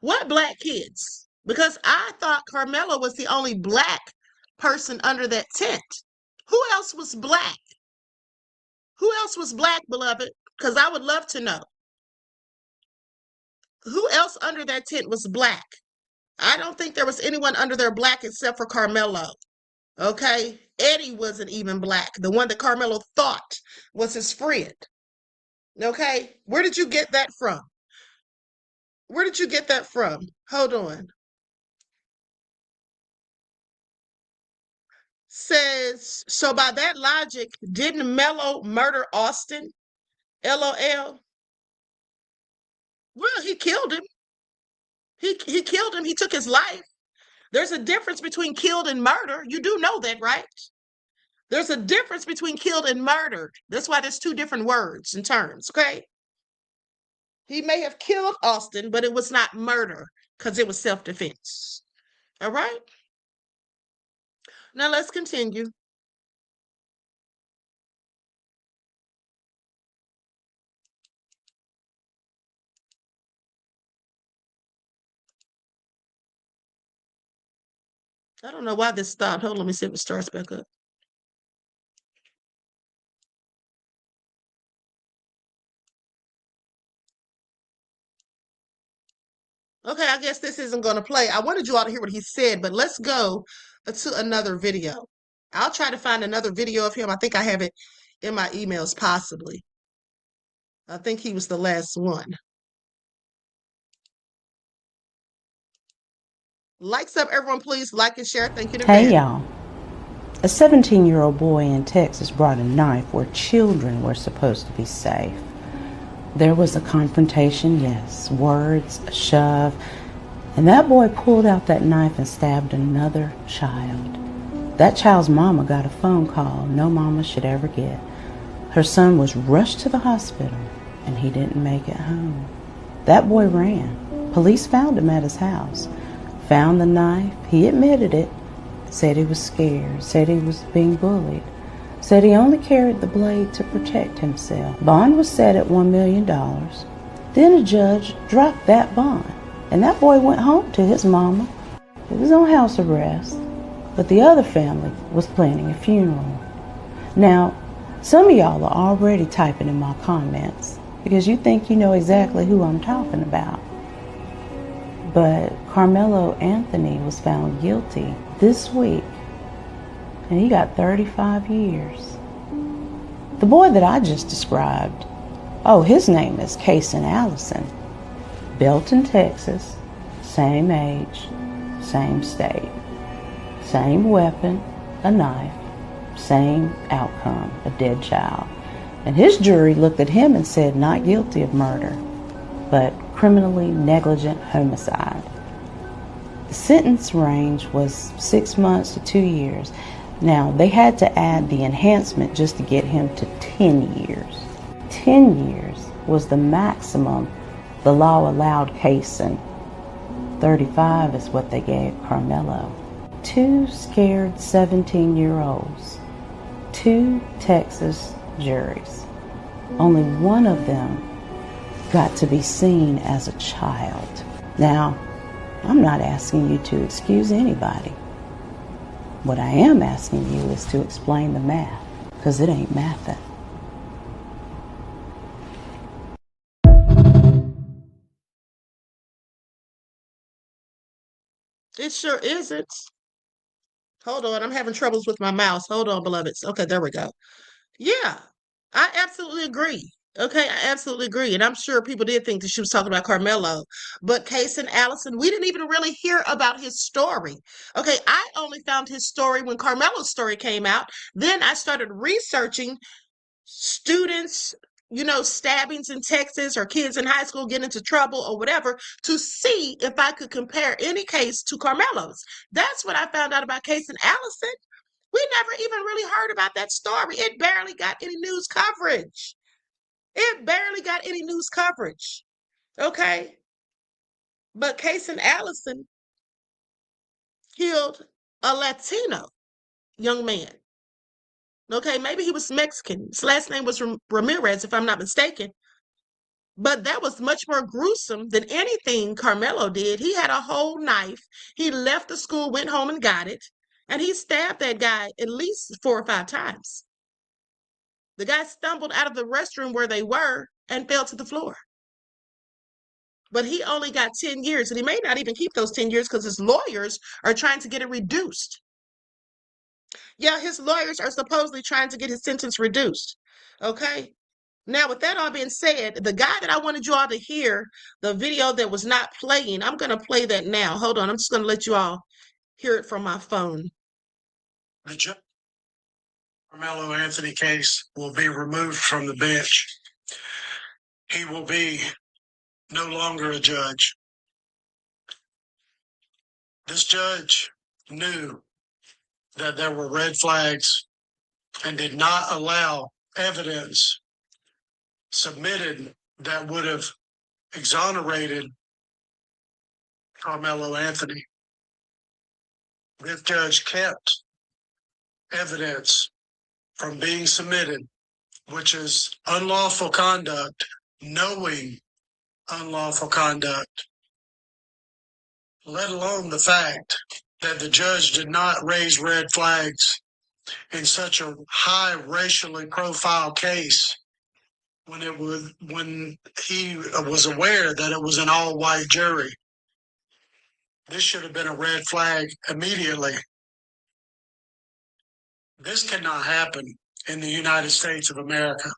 [SPEAKER 4] What Black kids? Because I thought Karmelo was the only Black person under that tent. Who else was Black? Who else was Black, beloved? Because I would love to know. Who else under that tent was Black? I don't think there was anyone under there Black except for Karmelo. Okay? Eddie wasn't even Black. The one that Karmelo thought was his friend. Okay? Where did you get that from? Where did you get that from? Hold on. Says, so by that logic, didn't Melo murder Austin? LOL. Well, he killed him. He killed him. He took his life. There's a difference between killed and murder. You do know that, right? There's a difference between killed and murdered. That's why there's 2 different words and terms, okay? He may have killed Austin, but it was not murder because it was self-defense. All right? Now let's continue. I don't know why this stopped. Hold on, let me see if it starts back up. Okay, I guess this isn't going to play. I wanted you all to hear what he said, but let's go to another video. I'll try to find another video of him. I think I have it in my emails, possibly. I think he was the last one. Likes up, everyone, please. Like and share. Thank you in
[SPEAKER 2] Hey
[SPEAKER 4] advance.
[SPEAKER 2] y'all. A 17-year-old boy in Texas brought a knife where children were supposed to be safe. There was a confrontation, yes, words, a shove, and that boy pulled out that knife and stabbed another child. That child's mama got a phone call no mama should ever get. Her son was rushed to the hospital and he didn't make it home. That boy ran. Police found him at his house, found the knife, he admitted it, said he was scared, said he was being bullied, said he only carried the blade to protect himself. Bond was set at $1 million. Then a judge dropped that bond, and that boy went home to his mama. He was on house arrest, but the other family was planning a funeral. Now, some of y'all are already typing in my comments because you think you know exactly who I'm talking about. But Karmelo Anthony was found guilty this week, and he got 35 years. The boy that I just described, oh, his name is Kason Allison. Belton, Texas, same age, same state, same weapon, a knife, same outcome, a dead child. And his jury looked at him and said not guilty of murder, but criminally negligent homicide. The sentence range was 6 months to 2 years. Now, they had to add the enhancement just to get him to 10 years. 10 years was the maximum the law allowed Kason. 35 is what they gave Karmelo. 2 scared 17-year-olds. 2 Texas juries. Only one of them got to be seen as a child. Now, I'm not asking you to excuse anybody. What I am asking you is to explain the math, because it ain't mathin'.
[SPEAKER 4] It sure isn't. Hold on, I'm having troubles with my mouse. Hold on, beloveds. Okay, there we go. Yeah, I absolutely agree. Okay, I absolutely agree. And I'm sure people did think that she was talking about Karmelo. But Case and Allison, we didn't even really hear about his story. Okay, I only found his story when Carmelo's story came out. Then I started researching students, stabbings in Texas or kids in high school getting into trouble or whatever to see if I could compare any case to Carmelo's. That's what I found out about Case and Allison. We never even really heard about that story. It barely got any news coverage. It barely got any news coverage. Okay. But Case and Allison killed a Latino young man. Okay. Maybe he was Mexican. His last name was Ramirez, if I'm not mistaken. But that was much more gruesome than anything Karmelo did. He had a whole knife. He left the school, went home and got it. And he stabbed that guy at least 4 or 5 times. The guy stumbled out of the restroom where they were and fell to the floor. But he only got 10 years, and he may not even keep those 10 years because his lawyers are trying to get it reduced. Yeah, his lawyers are supposedly trying to get his sentence reduced. Okay. Now, with that all being said, the guy that I wanted you all to hear, the video that was not playing, I'm going to play that now. Hold on. I'm just going to let you all hear it from my phone.
[SPEAKER 7] The Karmelo Anthony case will be removed from the bench. He will be no longer a judge. This judge knew that there were red flags and did not allow evidence submitted that would have exonerated Karmelo Anthony. This judge kept evidence from being submitted, which is unlawful conduct, knowing unlawful conduct, let alone the fact that the judge did not raise red flags in such a high racially profiled case when he was aware that it was an all-white jury. This should have been a red flag immediately. This cannot happen in the United States of America.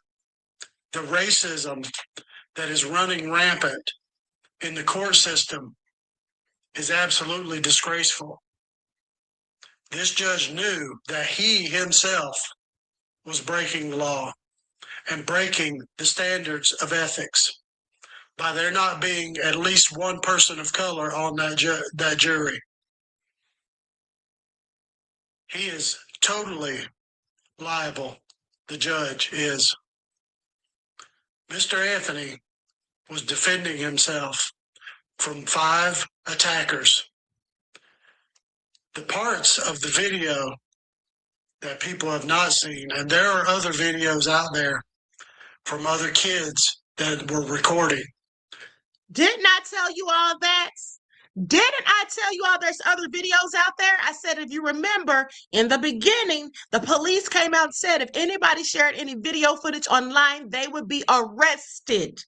[SPEAKER 7] The racism that is running rampant in the court system is absolutely disgraceful. This judge knew that he himself was breaking the law and breaking the standards of ethics by there not being at least one person of color on that jury. He is totally liable, the judge is. Mr. Anthony was defending himself from 5 attackers. The parts of the video that people have not seen, and there are other videos out there from other kids that were recording.
[SPEAKER 4] Didn't I tell you all that? Didn't I tell you all there's other videos out there? I said, if you remember, in the beginning, the police came out and said if anybody shared any video footage online, they would be arrested.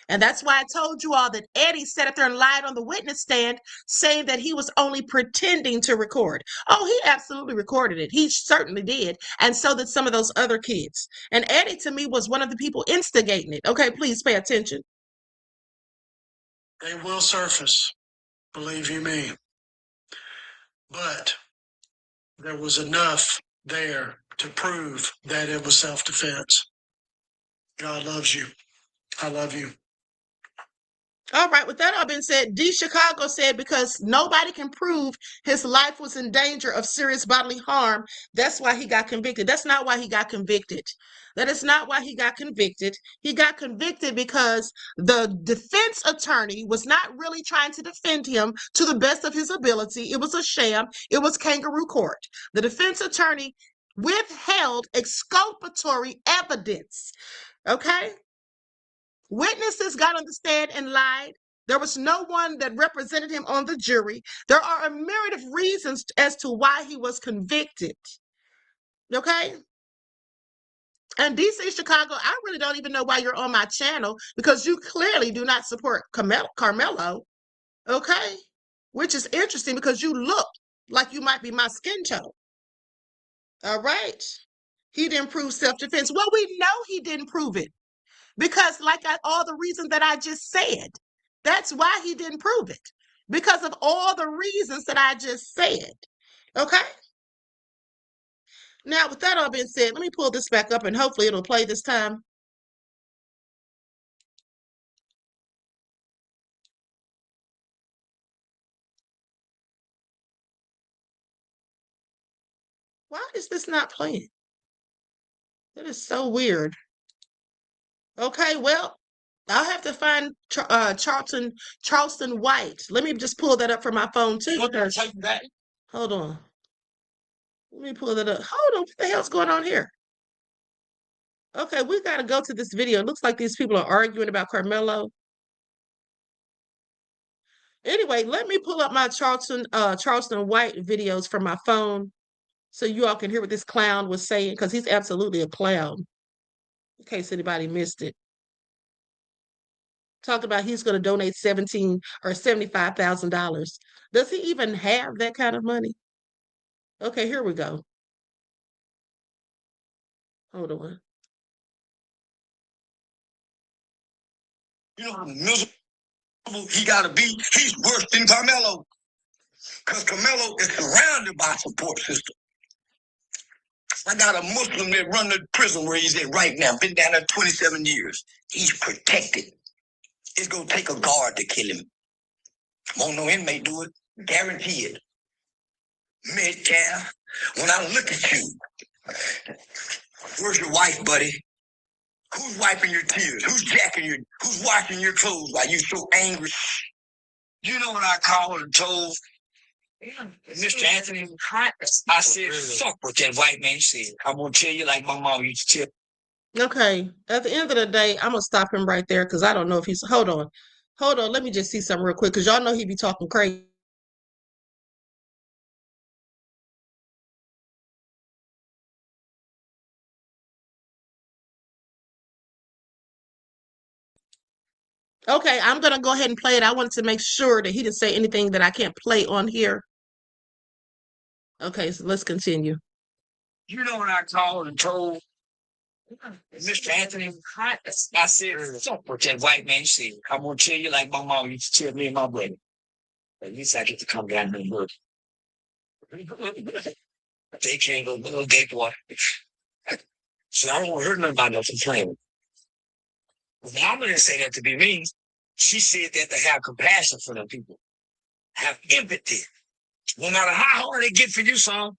[SPEAKER 4] And that's why I told you all that Eddie sat up there and lied on the witness stand, saying that he was only pretending to record. Oh, he absolutely recorded it. He certainly did. And so did some of those other kids. And Eddie, to me, was one of the people instigating it. Okay, please pay attention.
[SPEAKER 7] They will surface, believe you me. But there was enough there to prove that it was self-defense. God loves you. I love you.
[SPEAKER 4] All right, with that all being said, D. Chicago said because nobody can prove his life was in danger of serious bodily harm, that's why he got convicted. That's not why he got convicted. That is not why he got convicted. He got convicted because the defense attorney was not really trying to defend him to the best of his ability. It was a sham. It was kangaroo court. The defense attorney withheld exculpatory evidence. Okay? Witnesses got on the stand and lied. There was no one that represented him on the jury. There are a myriad of reasons as to why he was convicted. Okay? And DC Chicago, I really don't even know why you're on my channel because you clearly do not support Karmelo. Okay? Which is interesting because you look like you might be my skin tone. All right? He didn't prove self-defense. Well, we know he didn't prove it. Because all the reasons that I just said, that's why he didn't prove it. Because of all the reasons that I just said. Okay? Now, with that all being said, let me pull this back up and hopefully it'll play this time. Why is this not playing? That is so weird. Okay, well, I'll have to find Charleston White. Let me just pull that up from my phone too. Hold on. Let me pull that up. Hold on. What the hell's going on here? Okay, we got to go to this video. It looks like these people are arguing about Karmelo. Anyway, let me pull up my Charleston White videos from my phone so you all can hear what this clown was saying because he's absolutely a clown. In case anybody missed it. Talking about he's going to donate $17,000 or $75,000. Does he even have that kind of money? Okay, here we go. Hold on.
[SPEAKER 3] You know how miserable he got to be? He's worse than Karmelo. Because Karmelo is surrounded by a support system. I got a Muslim that run the prison where he's at right now. Been down there 27 years. He's protected. It's going to take a guard to kill him. Won't no inmate do it. Guarantee it. Metcalf, when I look at you, where's your wife, buddy? Who's wiping your tears? Who's washing your clothes while you so angry? You know what I called and told Mr. Anthony? I said, fuck what that white man said. I'm going to tell you like my mom used to tell.
[SPEAKER 4] Okay, at the end of the day, I'm going to stop him right there because I don't know if he's... Hold on. Let me just see something real quick because y'all know he be talking crazy. Okay, I'm going to go ahead and play it. I wanted to make sure that he didn't say anything that I can't play on here. Okay, so let's continue.
[SPEAKER 3] You know what I called and told Mr. Anthony? I said, fuck what that white man said. I'm going to tell you like my mom used to tell me and my brother. At least I get to come down here and work. They can't go, little gay boy. So I don't want to hear nothing about no complaining. Now I'm going to say that to be mean. She said that to have compassion for them people. Have empathy. No matter how hard they get for you, son.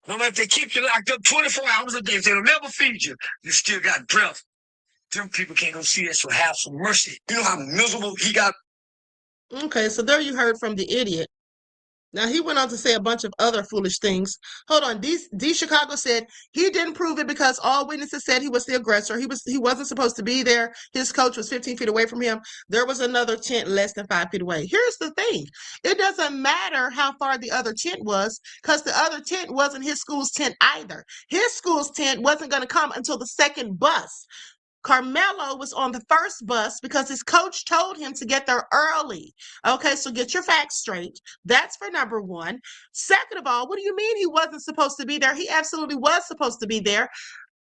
[SPEAKER 3] No matter if they keep you locked up 24 hours a day, if they'll never feed you, you still got breath. Them people can't go see that, so have some mercy. You know how miserable he got?
[SPEAKER 4] Okay, so there you heard from the idiot. Now, he went on to say a bunch of other foolish things. Hold on. D Chicago said he didn't prove it because all witnesses said he was the aggressor. He wasn't supposed to be there. His coach was 15 feet away from him. There was another tent less than 5 feet away. Here's the thing. It doesn't matter how far the other tent was because the other tent wasn't his school's tent either. His school's tent wasn't going to come until the second bus. Karmelo was on the first bus because his coach told him to get there early. Okay, so get your facts straight. That's for number one. Second of all, what do you mean he wasn't supposed to be there? He absolutely was supposed to be there.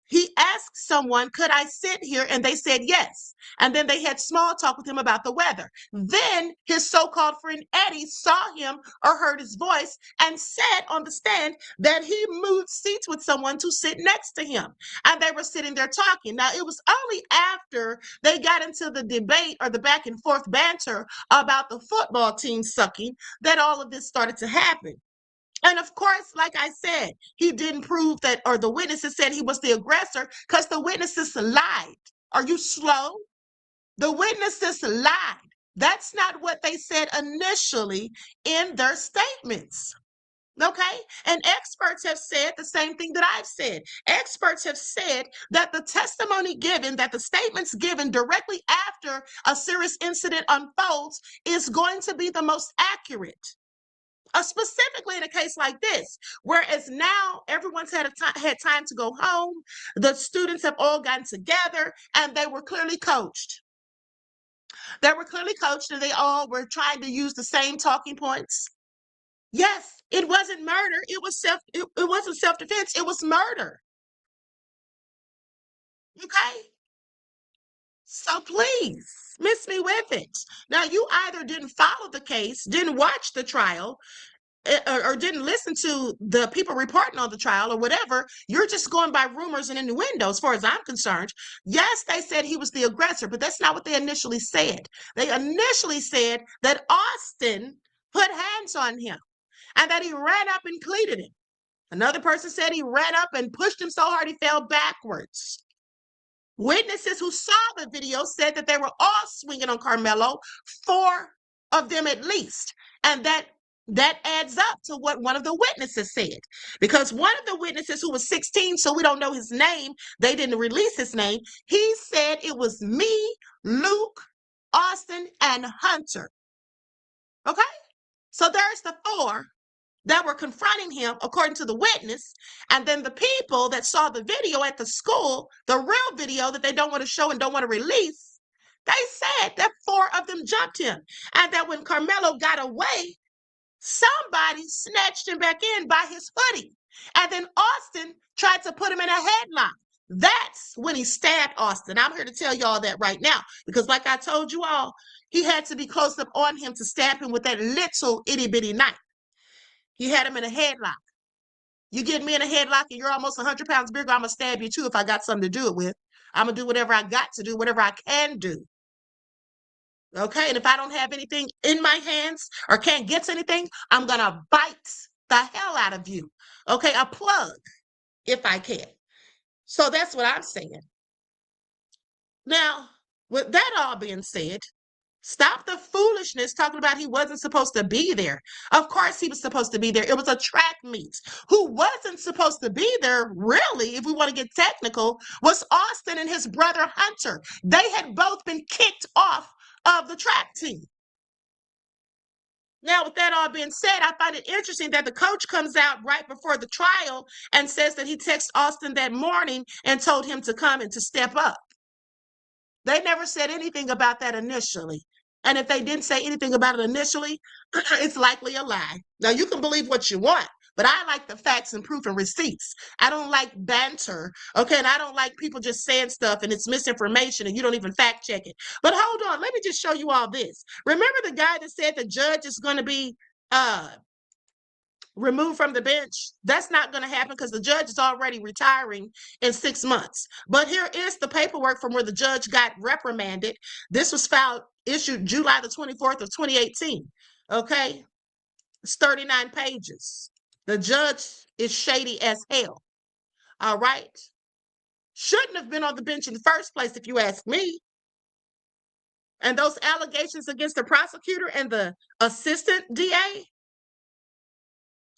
[SPEAKER 4] He asked someone, could I sit here? And they said yes. And then they had small talk with him about the weather. Then his so-called friend Eddie saw him or heard his voice and said on the stand that he moved seats with someone to sit next to him. And they were sitting there talking. Now, it was only after they got into the debate or the back and forth banter about the football team sucking that all of this started to happen. And of course, like I said, he didn't prove that, or the witnesses said he was the aggressor because the witnesses lied. Are you slow? The witnesses lied. That's not what they said initially in their statements. Okay? And experts have said the same thing that I've said. Experts have said that the testimony given, that the statements given directly after a serious incident unfolds is going to be the most accurate. Specifically in a case like this, whereas now everyone's had time to go home, the students have all gotten together, and they were clearly coached. They were clearly coached, and they all were trying to use the same talking points. Yes, it wasn't murder. It wasn't self-defense. It was murder. Okay? So please, miss me with it. Now, you either didn't follow the case, didn't watch the trial, or didn't listen to the people reporting on the trial or whatever. You're just going by rumors and innuendo as far as I'm concerned. Yes, they said he was the aggressor, but that's not what they initially said. They initially said that Austin put hands on him and that he ran up and cleated him. Another person said he ran up and pushed him so hard he fell backwards. Witnesses who saw the video said that they were all swinging on Karmelo, 4 of them at least. And that adds up to what one of the witnesses said. Because one of the witnesses, who was 16, so we don't know his name, they didn't release his name, he said it was me, Luke, Austin, and Hunter. Okay? So there's the 4 that were confronting him, according to the witness. And then the people that saw the video at the school, the real video that they don't want to show and don't want to release, they said that 4 of them jumped him. And that when Karmelo got away, somebody snatched him back in by his hoodie. And then Austin tried to put him in a headlock. That's when he stabbed Austin. I'm here to tell y'all that right now. Because like I told you all, he had to be close up on him to stab him with that little itty bitty knife. He had him in a headlock. You get me in a headlock and you're almost 100 pounds bigger, I'm going to stab you too if I got something to do it with. I'm going to do whatever I got to do, whatever I can do. Okay, and if I don't have anything in my hands or can't get to anything, I'm going to bite the hell out of you. Okay, a plug if I can. So that's what I'm saying. Now, with that all being said, stop the foolishness talking about he wasn't supposed to be there. Of course he was supposed to be there. It was a track meet. Who wasn't supposed to be there, really, if we want to get technical, was Austin and his brother Hunter. They had both been kicked off of the track team. Now, with that all being said, I find it interesting that the coach comes out right before the trial and says that he texted Austin that morning and told him to come and to step up. They never said anything about that initially. And if they didn't say anything about it initially, it's likely a lie. Now, you can believe what you want, but I like the facts and proof and receipts. I don't like banter, okay? And I don't like people just saying stuff and it's misinformation and you don't even fact check it. But hold on, let me just show you all this. Remember the guy that said the judge is going to be removed from the bench? That's not going to happen because the judge is already retiring in 6 months. But here is the paperwork from where the judge got reprimanded. This was issued July the 24th of 2018. Okay, it's 39 pages. The judge is shady as hell. All right, shouldn't have been on the bench in the first place, if you ask me. And those allegations against the prosecutor and the assistant DA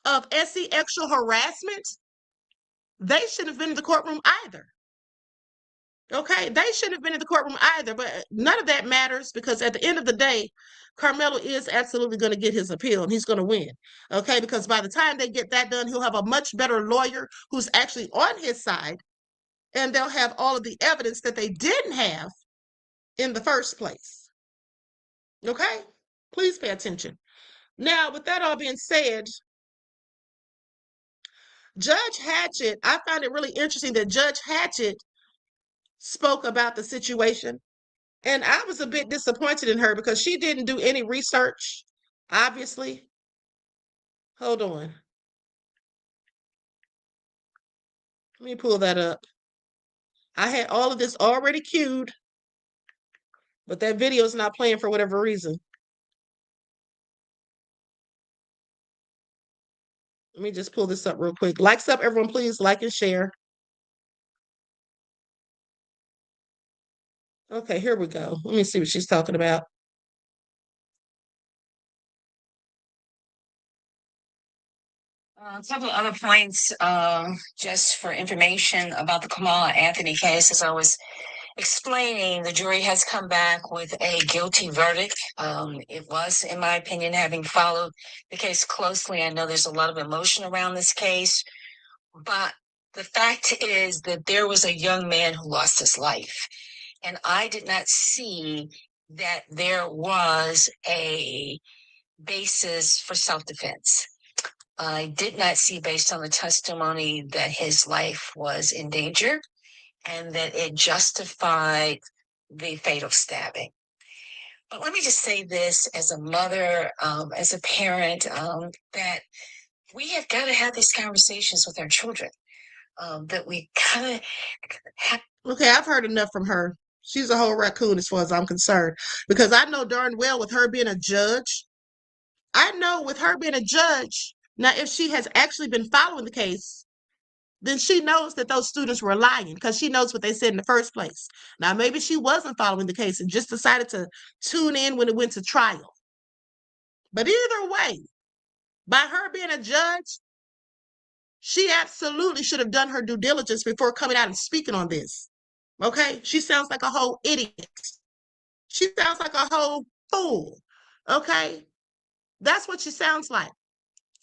[SPEAKER 4] of sexual harassment, they shouldn't have been in the courtroom either. Okay, they shouldn't have been in the courtroom either, but none of that matters because at the end of the day, Karmelo is absolutely going to get his appeal and he's going to win. Okay, because by the time they get that done, he'll have a much better lawyer who's actually on his side, and they'll have all of the evidence that they didn't have in the first place. Okay, please pay attention. Now, with that all being said, Judge Hatchett, I found it really interesting that Judge Hatchett spoke about the situation. And I was a bit disappointed in her because she didn't do any research, obviously. Hold on. Let me pull that up. I had all of this already queued, but that video is not playing for whatever reason. Let me just pull this up real quick. Likes up, everyone, please like and share. Okay, here we go. Let me see what she's talking about.
[SPEAKER 1] A couple of other points, just for information about the Kamala Anthony case. As I was explaining, the jury has come back with a guilty verdict. It was, in my opinion, having followed the case closely, I know there's a lot of emotion around this case, but the fact is that there was a young man who lost his life, and I did not see that there was a basis for self-defense. I did not see, based on the testimony, that his life was in danger and that it justified the fatal stabbing. But let me just say this as a mother, as a parent, that we have got to have these conversations with our children, that we kind of have.
[SPEAKER 4] Okay, I've heard enough from her. She's a whole raccoon as far as I'm concerned, because I know darn well with her being a judge, now, if she has actually been following the case, then she knows that those students were lying because she knows what they said in the first place. Now, maybe she wasn't following the case and just decided to tune in when it went to trial. But either way, by her being a judge, she absolutely should have done her due diligence before coming out and speaking on this. Okay? She sounds like a whole idiot. She sounds like a whole fool. Okay? That's what she sounds like.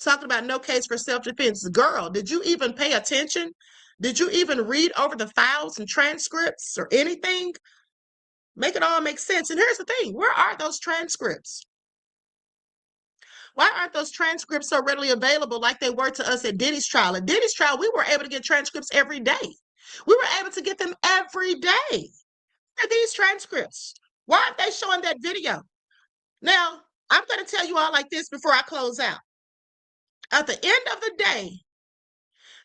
[SPEAKER 4] Talking about no case for self-defense. Girl, did you even pay attention? Did you even read over the files and transcripts or anything? Make it all make sense. And here's the thing. Where are those transcripts? Why aren't those transcripts so readily available like they were to us at Diddy's trial? At Diddy's trial, we were able to get transcripts every day. We were able to get them every day. Where are these transcripts? Why aren't they showing that video? Now, I'm going to tell you all like this before I close out. At the end of the day,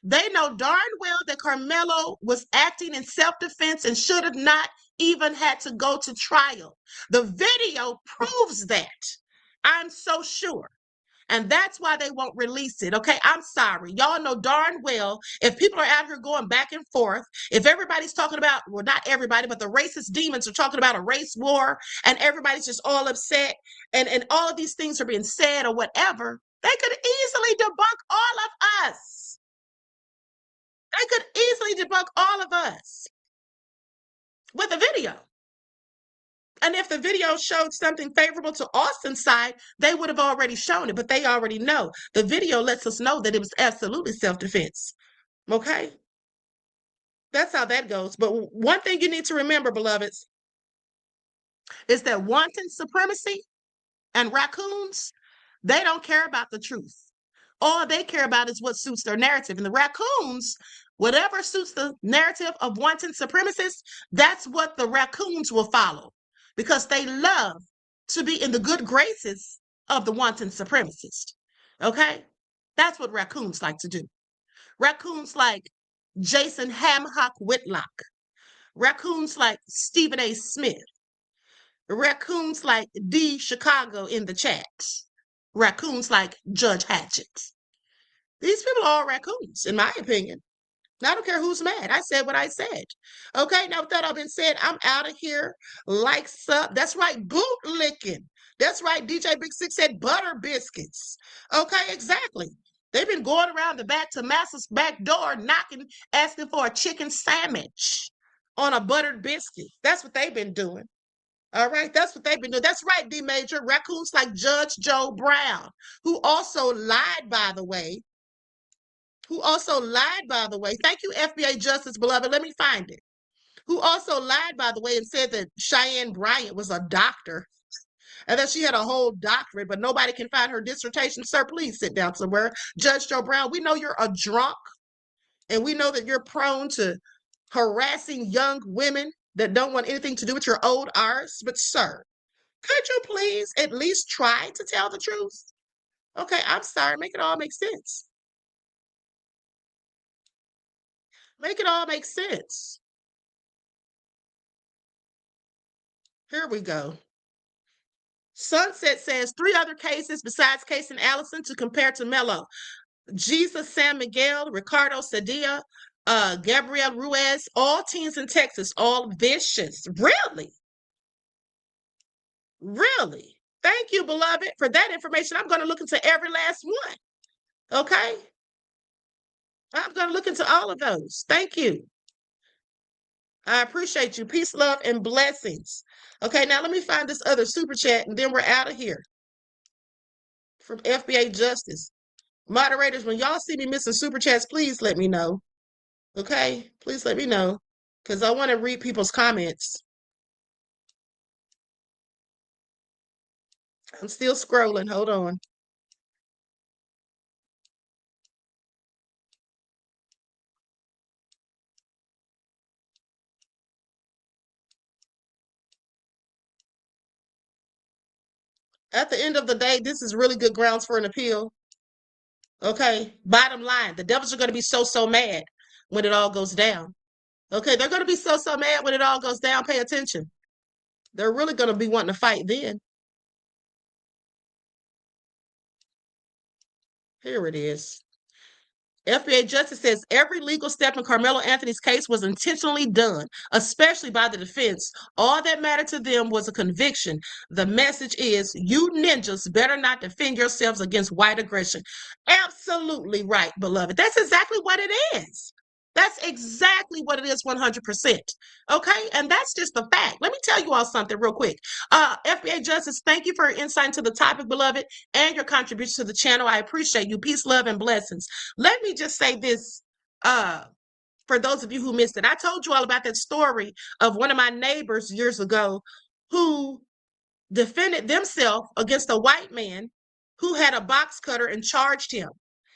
[SPEAKER 4] they know darn well that Karmelo was acting in self-defense and should have not even had to go to trial. The video proves that. I'm so sure. And that's why they won't release it. Okay, I'm sorry. Y'all know darn well if people are out here going back and forth, if everybody's talking about, well, not everybody, but the racist demons are talking about a race war and everybody's just all upset and all of these things are being said or whatever, they could easily debunk all of us. They could easily debunk all of us with a video. And if the video showed something favorable to Austin's side, they would have already shown it, but they already know. The video lets us know that it was absolutely self-defense. Okay? That's how that goes. But one thing you need to remember, beloveds, is that wanton supremacy and raccoons, they don't care about the truth. All they care about is what suits their narrative. And the raccoons, whatever suits the narrative of wanton supremacists, that's what the raccoons will follow, because they love to be in the good graces of the wanton supremacist. Okay? That's what raccoons like to do. Raccoons like Jason Hamhock Whitlock. Raccoons like Stephen A. Smith. Raccoons like D. Chicago in the chat. Raccoons like Judge Hatchett. These people are all raccoons, in my opinion. I don't care who's mad. I said what I said. Okay, now with that all been said, I'm out of here. Like, sub. That's right, boot licking. That's right, DJ Big Six said butter biscuits. Okay, exactly. They've been going around the back to Master's back door, knocking, asking for a chicken sandwich on a buttered biscuit. That's what they've been doing. All right, that's what they've been doing. That's right, D Major. Raccoons like Judge Joe Brown, who also lied, by the way. Thank you, FBA Justice, beloved. Let me find it. Who also lied, by the way, and said that Cheyenne Bryant was a doctor and that she had a whole doctorate, but nobody can find her dissertation. Sir, please sit down somewhere. Judge Joe Brown, we know you're a drunk, and we know that you're prone to harassing young women that don't want anything to do with your old arts. But sir, could you please at least try to tell the truth? Okay, I'm sorry. Make it all make sense. Make it all make sense. Here we go. Sunset says 3 other cases besides Case and Allison to compare to Mello. Jesus San Miguel, Ricardo Sadilla, Gabriel Ruiz, all teens in Texas, all vicious. Really? Really? Thank you, beloved, for that information. I'm going to look into every last one. Okay? I'm going to look into all of those. Thank you. I appreciate you. Peace, love, and blessings. Okay, now let me find this other super chat, and then we're out of here. From FBA Justice. Moderators, when y'all see me missing super chats, please let me know. Okay? Please let me know, because I want to read people's comments. I'm still scrolling. Hold on. At the end of the day, this is really good grounds for an appeal. Okay? Bottom line, the devils are going to be so mad when it all goes down. Okay? They're going to be so mad when it all goes down. Pay attention. They're really going to be wanting to fight then. Here it is. FBA Justice says every legal step in Karmelo Anthony's case was intentionally done, especially by the defense. All that mattered to them was a conviction. The message is, you ninjas better not defend yourselves against white aggression. Absolutely right, beloved. That's exactly what it is. That's exactly what it is, 100%. Okay? And that's just the fact. Let me tell you all something real quick. FBA Justice, thank you for your insight into the topic, beloved, and your contribution to the channel. I appreciate you. Peace, love, and blessings. Let me just say this for those of you who missed it. I told you all about that story of one of my neighbors years ago who defended themselves against a white man who had a box cutter and charged him.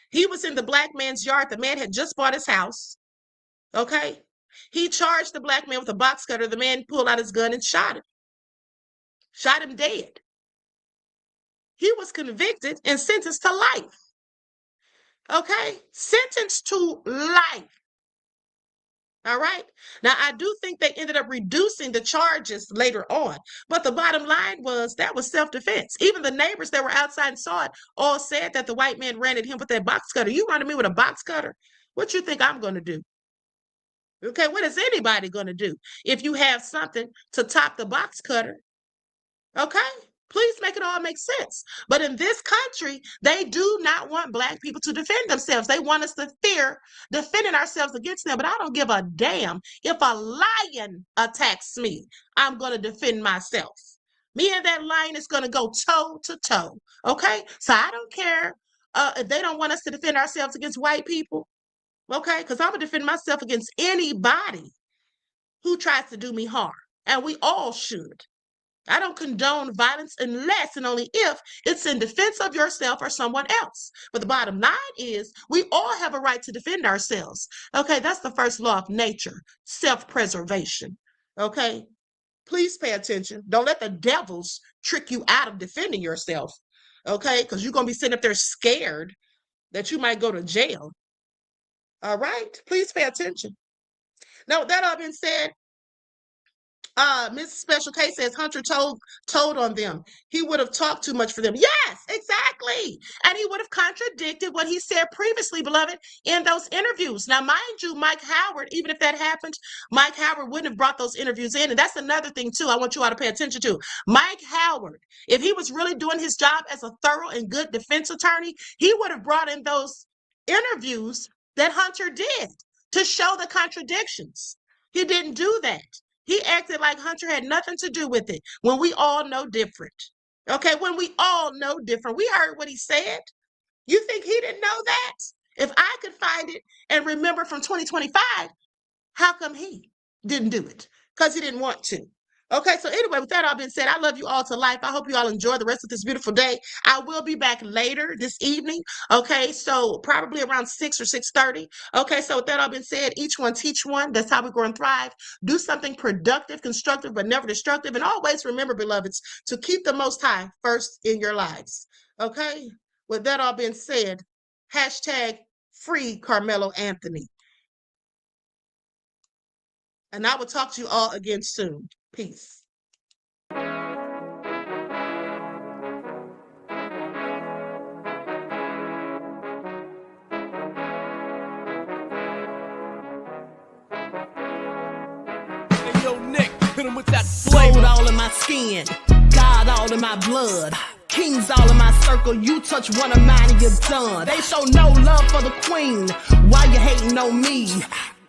[SPEAKER 4] He was in the black man's yard. The man had just bought his house. Okay? He charged the black man with a box cutter. The man pulled out his gun and shot him. Shot him dead. He was convicted and sentenced to life. Okay? Sentenced to life. All right? Now, I do think they ended up reducing the charges later on. But the bottom line was that was self-defense. Even the neighbors that were outside and saw it all said that the white man ran at him with that box cutter. You run at me with a box cutter? What you think I'm going to do? Okay, what is anybody going to do if you have something to top the box cutter? Okay? Please make it all make sense. But in this country, they do not want black people to defend themselves. They want us to fear defending ourselves against them. But I don't give a damn if a lion attacks me. I'm going to defend myself. Me and that lion is going to go toe to toe. Okay? So I don't care if they don't want us to defend ourselves against white people. Okay? Because I'm going to defend myself against anybody who tries to do me harm. And we all should. I don't condone violence unless and only if it's in defense of yourself or someone else. But the bottom line is we all have a right to defend ourselves. Okay, that's the first law of nature, self-preservation. Okay, please pay attention. Don't let the devils trick you out of defending yourself. Okay, because you're going to be sitting up there scared that you might go to jail. All right, please pay attention. Now, with that all being said, Mrs. Special K says Hunter told on them. He would have talked too much for them. Yes, exactly. And he would have contradicted what he said previously, beloved, in those interviews. Now, mind you, Mike Howard, even if that happened, Mike Howard wouldn't have brought those interviews in. And that's another thing, too, I want you all to pay attention to. Mike Howard, if he was really doing his job as a thorough and good defense attorney, he would have brought in those interviews that Hunter did to show the contradictions. He didn't do that. He acted like Hunter had nothing to do with it when we all know different. Okay, when we all know different. We heard what he said. You think he didn't know that? If I could find it and remember from 2025, how come he didn't do it? Because he didn't want to. Okay, so anyway, with that all being said, I love you all to life. I hope you all enjoy the rest of this beautiful day. I will be back later this evening. Okay, so probably around 6 or 6:30. Okay, so with that all being said, each one teach one. That's how we grow and thrive. Do something productive, constructive, but never destructive. And always remember, beloveds, to keep the Most High first in your lives. Okay, with that all being said, hashtag free Karmelo Anthony. And I will talk to you all again soon. Peace.
[SPEAKER 5] Gold all in my skin, God all in my blood, kings all in my circle. You touch one of mine and you're done. They show no love for the queen. Why you hating on me?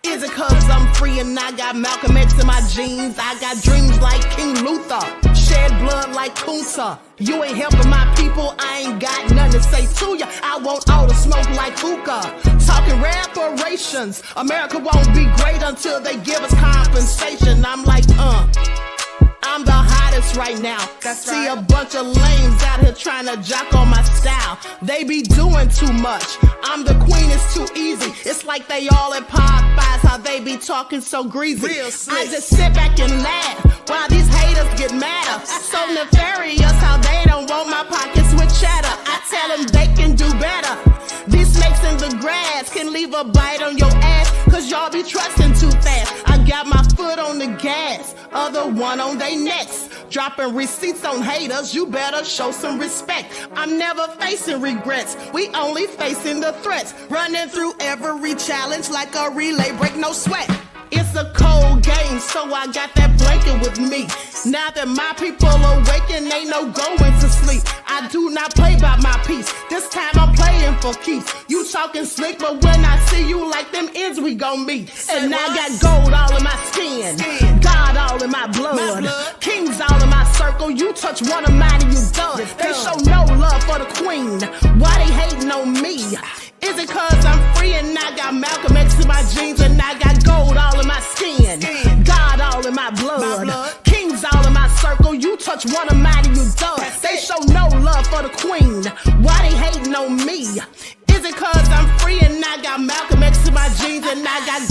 [SPEAKER 5] Is it cause I'm free and I got Malcolm X in my jeans? I got dreams like King Luther, shed blood like Kunta. You ain't helping my people, I ain't got nothing to say to ya. I want all the smoke like hookah. Talking reparations, America won't be great until they give us compensation. I'm like, I'm the hottest right now. See a bunch of lames out here trying to jock on my style. They be doing too much. I'm the queen, it's too easy. It's like they all at Popeyes, how they be talking so greasy. I just sit back and laugh while these haters get madder. So nefarious how they don't want my pockets with cheddar. I tell them they can do better. These snakes in the grass can leave a bite on your ass, cause y'all be trusting too fast. I got my foot on the gas, other one on they necks. Dropping receipts on haters, you better show some respect. I'm never facing regrets, we only facing the threats. Running through every challenge like a relay, break no sweat. It's a cold game, so I got that blanket with me. Now that my people awaken, ain't no going to sleep. I do not play by my piece, this time I'm playing for keeps. You talking slick, but when I see you like them ends, we gon' meet. And I got gold all in my skin, God all in my blood, kings all in my circle. You touch one of mine and you done. They show no love for the queen. Why they hating on me? Is it cause I'm free and I got Malcolm X in my jeans and I got gold all in my skin, God all in my blood, kings all in my circle. You touch one of mine and you done. They show no love for the queen. Why they hating on me? Is it cause I'm free and I got Malcolm X in my jeans and I got